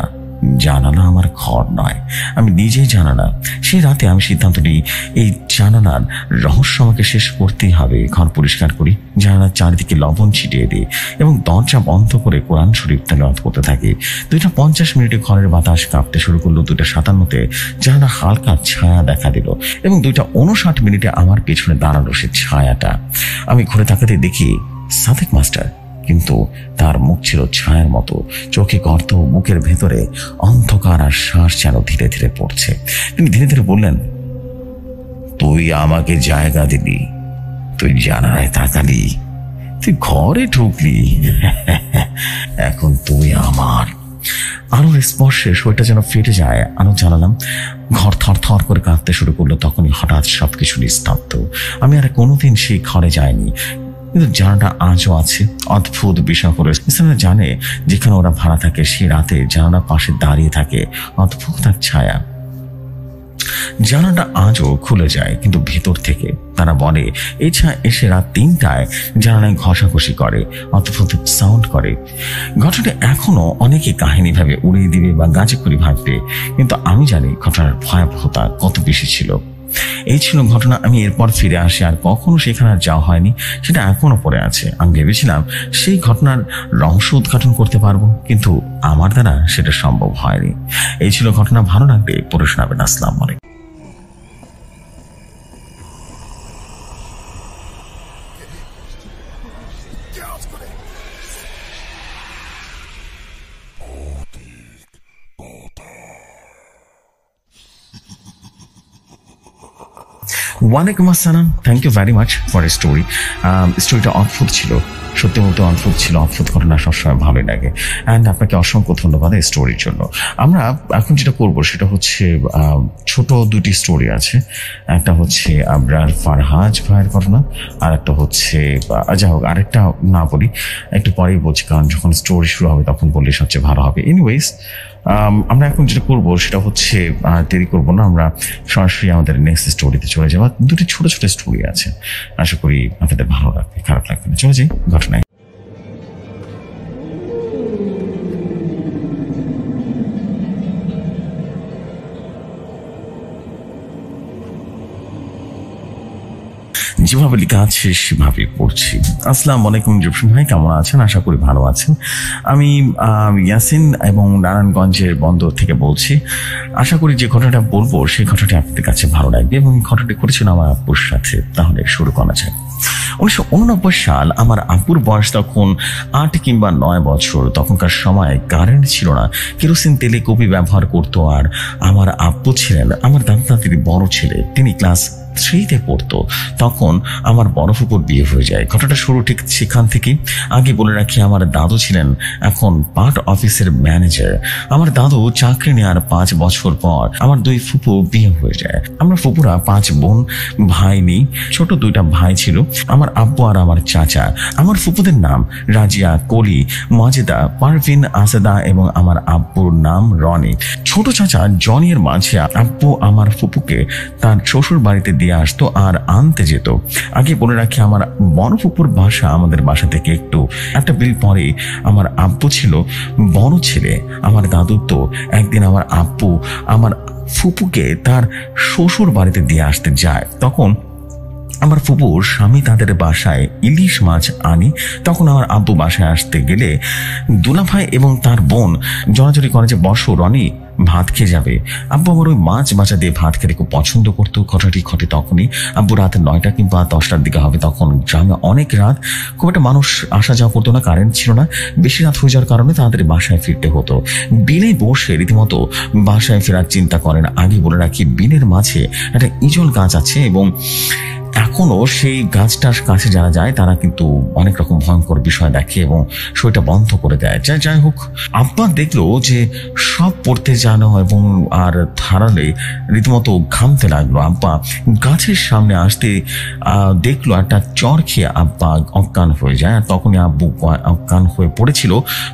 জানালা আমার ঘর নয়, আমি নিজেই জানালা। সেই রাতে আমি সিদ্ধান্ত নিই, এই জানালার রহস্য আমাকে শেষ করতেই হবে। ঘর পরিষ্কার করি, জানালার চারিদিকে লবণ ছিটিয়ে দিই, এবং দরজা বন্ধ করে কোরআন শরীফ তেলাওয়াত করতে থাকি। 2:50 ঘরের বাতাস কাঁপতে শুরু করলো। 2:57 জানালা হালকা ছায়া দেখা দিল, এবং 2:59 আমার পেছনে দাঁড়ালো সে ছায়াটা। আমি ঘুরে তাকাতে দেখি সাদেক মাস্টার, কিন্তু তার মুখ ছিল ছায়ার মতো, চোখে গর্ত, মুখের ভেতরে অন্ধকার, আর শ্বাস যেন ধীরে ধীরে পড়ছে। তিনি ধীরে ধীরে বললেন, তুই আমাকে জায়গা দিলি, তুই জানালায় তাকালি, তুই ঘরে ঢুকলি, এখন তুই আমার। আলোর স্পর্শে শরীরটা যেন ফেটে যায়। আলো জ্বালালাম, ঘর থর থর করে কাঁদতে শুরু করলো। তখনই হঠাৎ সবকিছু নিস্তব্ধ। আমি আর কোনোদিন সেই ঘরে যাইনি, কিন্তু জানাটা আজও আছে। অদ্ভুত বিষয় হলো ইসলামরা জানে যেখানে ওরা ভাড়া থাকে সেই রাতে জানালা পাশে দাঁড়িয়ে থাকে অদ্ভুত এক ছায়া। জানালাটা আজও খুলে যায়, কিন্তু ভেতর থেকে। তারা বলে এই ছায়া এসে রাত 3টায় জানালায় ঘষাঘষি করে, অদ্ভুত সাউন্ড করে। ঘটনাটা এখনো অনেকে কাহিনী ভাবে উড়িয়ে দিবে বা গাছে করে ভাববে, কিন্তু আমি জানি ঘটনার ভয়াবহতা কত বেশি ছিল। এই ছিল ঘটনা। আমি এরপর ফিরে আসি, আর কখনো সেখানে আর যাওয়া হয়নি, সেটা এখনো পড়ে আছে। আমি ভেবেছিলাম সেই ঘটনার রহস্য উদ্ঘাটন করতে পারবো, কিন্তু আমার দ্বারা সেটা সম্ভব হয়নি। এই ছিল ঘটনা। ভালো লাগবে পড়ে শোনাবেন। আসসালামু আলাইকুম। ওয়ালাইকুম আসসালাম। Thank you very much for a story. স্টোরিটা অদ্ভুত ছিল, সত্যি বলতে অদ্ভুত ছিল। অদ্ভুত ঘটনা সবসময় ভালোই লাগে। অ্যান্ড আপনাকে অসংখ্য ধন্যবাদ এই স্টোরির জন্য। আমরা এখন যেটা করবো সেটা হচ্ছে ছোট দুটি স্টোরি আছে। একটা হচ্ছে আবরার ফারহাজ ভাইয়ের ঘটনা, আর একটা হচ্ছে যা হোক, আরেকটা না বলি, একটু পরেই বলছি, কারণ যখন স্টোরি শুরু হবে তখন বললে সবচেয়ে ভালো হবে। এনিওয়েজ, আমরা এখন যেটা করবো সেটা হচ্ছে দেরি করবো না, আমরা সরাসরি আমাদের নেক্সট স্টোরিতে চলে যাবো। দুটি ছোট ছোট স্টোরি আছে, আশা করি আপনাদের ভালো লাগবে, খারাপ লাগবে না। চলে যাই ঘটনায়। যেভাবে লেখা আছে সেভাবে পড়ছি। আসসালামু আলাইকুম জুবশন ভাই, কেমন আছেন? আশা করি ভালো আছেন। আমি ইয়াসিন এবং নারায়ণগঞ্জের বন্দর থেকে বলছি। আশা করি যে ঘটনাটা বলবো সেই ঘটনাটি আপনাদের কাছে ভালো লাগবে, এবং ঘটনাটি করেছিল আমার আব্বুর সাথে। তাহলে শুরু করা যায়। 1989 সাল। আমার আব্বুর বয়স তখন 8 কিংবা 9 বছর। তখনকার সময় কারেন্ট ছিল না, কেরোসিন তেলে কপি ব্যবহার করতো। আর আমার আব্বু ছিলেন আমার দাদা দাদির বড় ছেলে, তিনি ক্লাস 3-তে পড়তো। তখন আমার বড় ফুপুর বিয়ে হয়ে যায়। ঘটনাটা শুরু ঠিক সেখান থেকে। আগে বলে রাখি, আমার দাদু ছিলেন এখন পার্ট অফিসের ম্যানেজার। আমার দাদু চাকরি নেওয়ার 5 বছর পর আমার 2 ফুপু বিয়ে হয়ে যায়। আমরা ফুপুরা 5 বোন, ভাই নেই। ছোট 2টা ভাই ছিল, আমার আব্বু আর আমার চাচা। আমার ফুপুদের নাম রাজিয়া, কলি, মাজেদা, পারভিন, আসাদা এবং আমার আব্বুর নাম রনি। ছোট চাচা জনির মাঝে আব্বু আমার ফুপুকে তার শ্বশুর বাড়িতে দিয়ে আসতো আর আনতে যেত। আগে বলে রাখি, আমার বড় ফুপুর বাসা আমাদের বাসা থেকে একটু একটা বিল পরে। আমার আব্বু ছিল বড় ছেলে। আমার দাদু তো একদিন আমার আব্বু আমার ফুপুকে তার শ্বশুর বাড়িতে দিয়ে আসতে যায়। তখন আমার ফুপুর স্বামী তাদের বাসায় ইলিশ মাছ আনি। তখন আমার আব্বু বাসায় আসতে গেলে দুলাভাই এবং তার বোন জড়াজড়ি করে যে বসো রনি, ভাত খেয়ে যাবে। আব্বু আমার ওই মাছ বাঁচা দিয়ে ভাত খেতে খুব পছন্দ করতো। ঘটনাটি ঘটে তখনই। আব্বু রাত 9টা কিংবা 10টার দিকে হবে। তখন গ্রামে অনেক রাত, খুব একটা মানুষ আসা যাওয়া করতো না, কারেন্ট ছিল না। বেশি রাত হয়ে যাওয়ার কারণে তাদের বাসায় ফিরতে হতো। বিলে বসে রীতিমতো বাসায় ফেরার চিন্তা করেন। আগে বলে রাখি, বিলের মাঝে একটা ইজল গাছ আছে, এবং এখনো সেই গাছটার কাছে যারা যায় তারা কিন্তু অনেক রকম ভয়ঙ্কর বিষয় দেখে এবং শরীরটা বন্ধ করে দেয়। যাই হোক, আব্বা দেখলো যে সব পড়তে জানো এবং আর ধারালে রীতিমতো ঘামতে লাগলো। আব্বা গাছের সামনে আসতে দেখলো একটা চর খেয়ে আব্বা অজ্ঞান হয়ে যায়। আর তখনই আব্বু অজ্ঞান হয়ে পড়েছিল।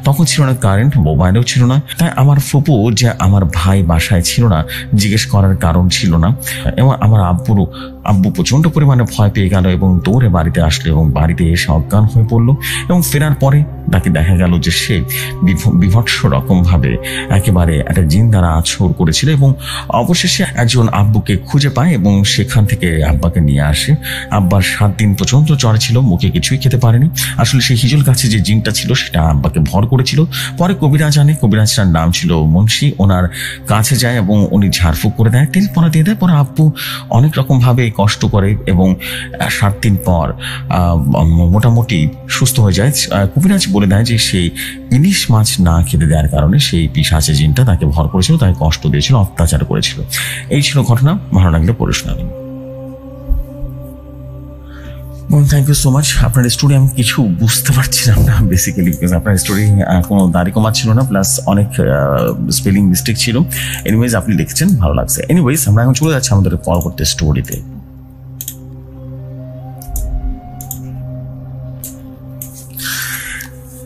তখন ছিল না কারেন্ট, মোবাইলও ছিল না। তাই আমার ফুপু যে আমার ভাই বাসায় ছিল না জিজ্ঞেস করার কারণ ছিল না। এবং আমার আব্বু প্রচন্ড পরিমাণে ভয় পেয়ে গেল এবং দৌড়ে বাড়িতে আসলো এবং বাড়িতে এসে অজ্ঞান হয়ে পড়লো। এবং ফেরার পরে তাকে দেখা গেল যে সে বিভৎস রকম ভাবে একেবারে একটা জিন দ্বারা আছর করেছিল। এবং অবশেষে একজন আব্বুকে খুঁজে পায় এবং সেখান থেকে আব্বাকে নিয়ে আসে। আব্বার 7 দিন প্রচন্ড জ্বর ছিল, মুখে কিছুই খেতে পারেনি। আসলে সেই হিজল গাছে যে জিনটা ছিল সেটা আব্বাকে ভর করেছিল। পরে কবিরাজ আনে, কবিরাজটার নাম ছিল মুন্সি। ওনার কাছে যায় এবং উনি ঝাড়ফুঁক করে দেয়, তেল পরা দিয়ে দেয়। পরে আব্বু অনেক রকম ভাবে কষ্ট করে এবং 7 দিন পর মোটামুটি সুস্থ হয়ে যায়। কবিরাজ বলে দেয় যে সেই ইলিশ মাছ না খেতে দেওয়ার কারণে সেই পিশাচে জিনটা তাকে ভর করেছিল, তাকে কষ্ট দিয়েছিল, অত্যাচার করেছিল। এই ছিল ঘটনা। ভালো লাগলে পড়ে শোনাবেন। Thank you so much. আপনার স্টোরি আমি কিছু বুঝতে পারছিলাম না বেসিক্যালি, বিকজ আপনার স্টোরি কোনো দাড়ি কমা ছিল না, প্লাস অনেক স্পেলিং মিস্টেক ছিল। এনিওয়েজ আপনি লিখেছেন, ভালো লাগছে। এনিওয়েজ আমরা এখন চলে যাচ্ছি আমাদের কল করতে স্টোরিতে।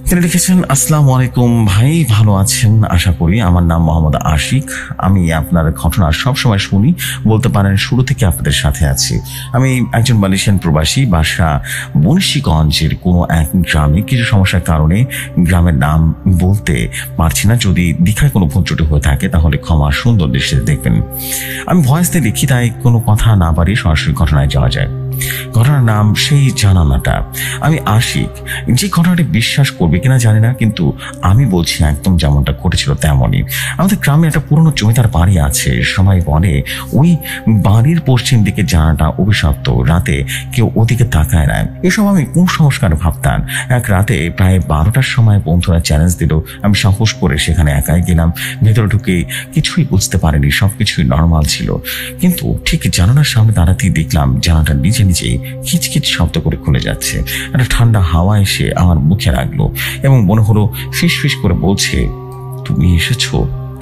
তিনি লিখেছেন, আসসালামু আলাইকুম ভাই, ভালো আছেন আশা করি। আমার নাম মোহাম্মদ আশিক। আমি আপনার ঘটনা সবসময় শুনি, বলতে পারেন শুরু থেকে আপনাদের সাথে আছি। আমি একজন মালয়েশিয়ান প্রবাসী, বাসা মুন্সিগঞ্জের কোনো এক গ্রামে। কিছু সমস্যার কারণে গ্রামের নাম বলতে পারছি না। যদি দীঘায় কোনো ভুল ত্রুটি হয়ে থাকে তাহলে ক্ষমা সুন্দর দৃষ্টিতে দেখবেন। আমি ভয়েসে লিখি, তাই কোনো কথা না বাড়িয়ে সরাসরি ঘটনায় যাওয়া যায়। ঘটনার নাম সেই জানালাটা। আমি আশিক। যে ঘটনাটি বিশ্বাস করবে কিনা জানি না, কিন্তু আমি বলছি একদম যেমনটা ঘটেছিল তেমনই। আমাদের গ্রামে একটা পুরনো জমিদার বাড়ি আছে। সবাই বলে ওই বাড়ির পশ্চিম দিকে জানালাটা অভিশপ্ত, রাতে কেউ ওদিকে তাকায় না। এসব আমি কুসংস্কার ভাবতাম। এক রাতে প্রায় 12টার সময় বন্ধুরা চ্যালেঞ্জ দিল। আমি সাহস করে সেখানে একাই গেলাম। ভেতরে ঢুকে কিছুই বুঝতে পারিনি, সবকিছুই নর্মাল ছিল। কিন্তু ঠিক জানালার সামনে দাঁড়াতেই দেখলাম জানালাটা নিজে নিজেই খিচখিচ শব্দ করে খুলে যাচ্ছে। একটা ঠান্ডা হাওয়া এসে আমার মুখে লাগলো এবং মনে হলো ফিস ফিস করে বলছে, তুমি এসেছো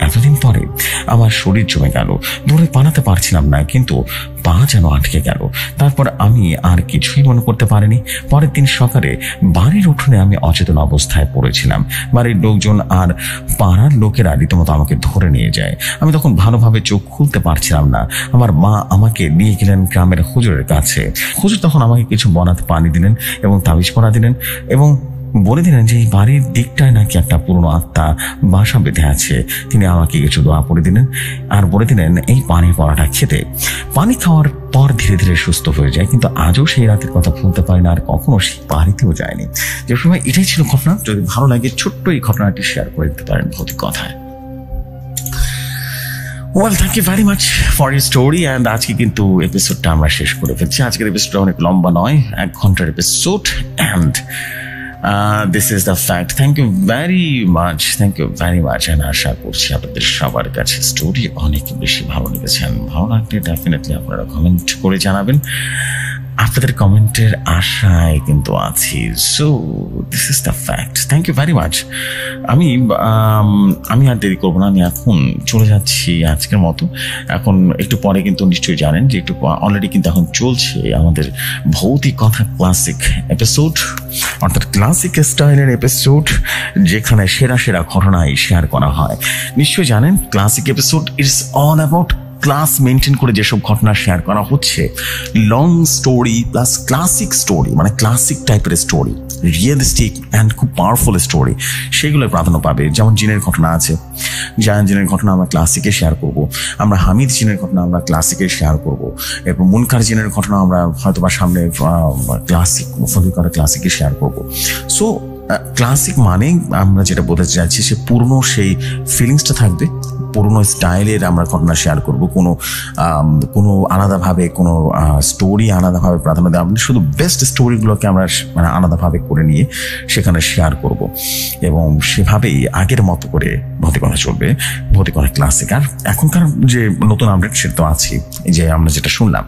এতদিন পরে। আমার শরীর জমে গেল, দৌড়ে পালাতে পারছিলাম না, কিন্তু পা যেন আটকে গেল। তারপর আমি আর কিছুই মনে করতে পারিনি। পরের দিন সকালে বাড়ির উঠোনে আমি অচেতন অবস্থায় পড়েছিলাম। বাড়ির লোকজন আর পাড়ার লোকেরা রীতিমতো আমাকে ধরে নিয়ে যায়। আমি তখন ভালোভাবে চোখ খুলতে পারছিলাম না। আমার মা আমাকে নিয়ে গেলেন গ্রামের হুজুরের কাছে। হুজুর তখন আমাকে কিছু বনাতে পানি দিলেন এবং তাবিজ পরা দিলেন এবং বলে দিলেন যে এই বাড়ির দিকটায় নাকি একটা পুরনো আত্মা বাসা বেঁধে আছে। তিনি আমাকে কিছু দোয়া পড়ে দিলেন আর বলে দিলেন এই পানি পড়াটা খেতে। পানি খাওয়ার পর ধীরে ধীরে সুস্থ হয়ে যায়, কিন্তু আজও সেই রাতের কথা ভুলতে পারি না, আর কখনো সেই বাড়িতেও যায়নি। যে সময় এটাই ছিল ঘটনা। যদি ভালো লাগে ছোট্ট এই ঘটনাটি শেয়ার করে দিতে পারেন ভৌতিক কথায়। Well, thank you very much for your story. And আজকে কিন্তু এপিসোডটা আমরা শেষ করে ফেলছি। আজকের এপিসোডটা অনেক লম্বা নয়, 1 ঘন্টার episode. And this is the fact. Thank you very much, thank you very much. And আশা করছি আপনাদের সবার কাছে স্টোরি অনেক বেশি ভালো লেগেছে। ভালো লাগলে ডেফিনেটলি আপনারা কমেন্ট করে জানাবেন। আপনাদের কমেন্টের আশায় কিন্তু আছি। So this is the fact. Thank you very much. আমি আর দেরি করবো না, আমি এখন চলে যাচ্ছি আজকের মতো। এখন একটু পরে কিন্তু নিশ্চয়ই জানেন যে একটু অলরেডি কিন্তু এখন চলছে আমাদের ভৌতিক কথা ক্লাসিক এপিসোড, অর্থাৎ ক্লাসিক স্টাইলের এপিসোড, যেখানে সেরা সেরা ঘটনাই শেয়ার করা হয়। নিশ্চয়ই জানেন classic episode it's all about class maintain করে যেসব ঘটনা শেয়ার করা হচ্ছে, long story plus classic story, মানে ক্লাসিক টাইপের স্টোরি, রিয়েলিস্টিক অ্যান্ড খুব পাওয়ারফুল স্টোরি, সেগুলোর প্রাধান্য পাবে। যেমন জিনের ঘটনা আছে, জায়ান জিনের ঘটনা আমরা ক্লাসিকে শেয়ার করব। আমরা হামিদ জিনের ঘটনা আমরা ক্লাসিকে শেয়ার করব। এরপর মুনকার জিনের ঘটনা আমরা হয়তো বা সামনে ক্লাসিক ফলিকার ক্লাসিকে শেয়ার করব। সো ক্লাসিক মানে আমরা যেটা বলতে চাইছি, সে পুরনো সেই ফিলিংসটা থাকবে, পুরনো স্টাইলের আমরা ঘটনা শেয়ার করব। কোনো আলাদাভাবে কোনো স্টোরি আলাদাভাবে প্রাধান্য দেওয়া, শুধু বেস্ট স্টোরিগুলোকে আমরা মানে আলাদাভাবে করে নিয়ে সেখানে শেয়ার করব এবং সেভাবেই আগের মতো করে ভৌতিকতা চলবে, ভৌতিকতা ক্লাসিক। আর এখনকার যে নতুন আপডেট সেটা তো আছে, যে আমরা যেটা শুনলাম,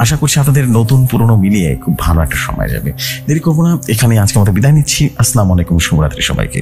আশা করছি আপনাদের নতুন পুরনো মিলিয়ে খুব ভালো একটা সময় যাবে। দেরি করবো না, এখানে আজকে আমাদের বিদায় নিচ্ছি। আসসালামু আলাইকুম, শুভরাত্রি সবাইকে।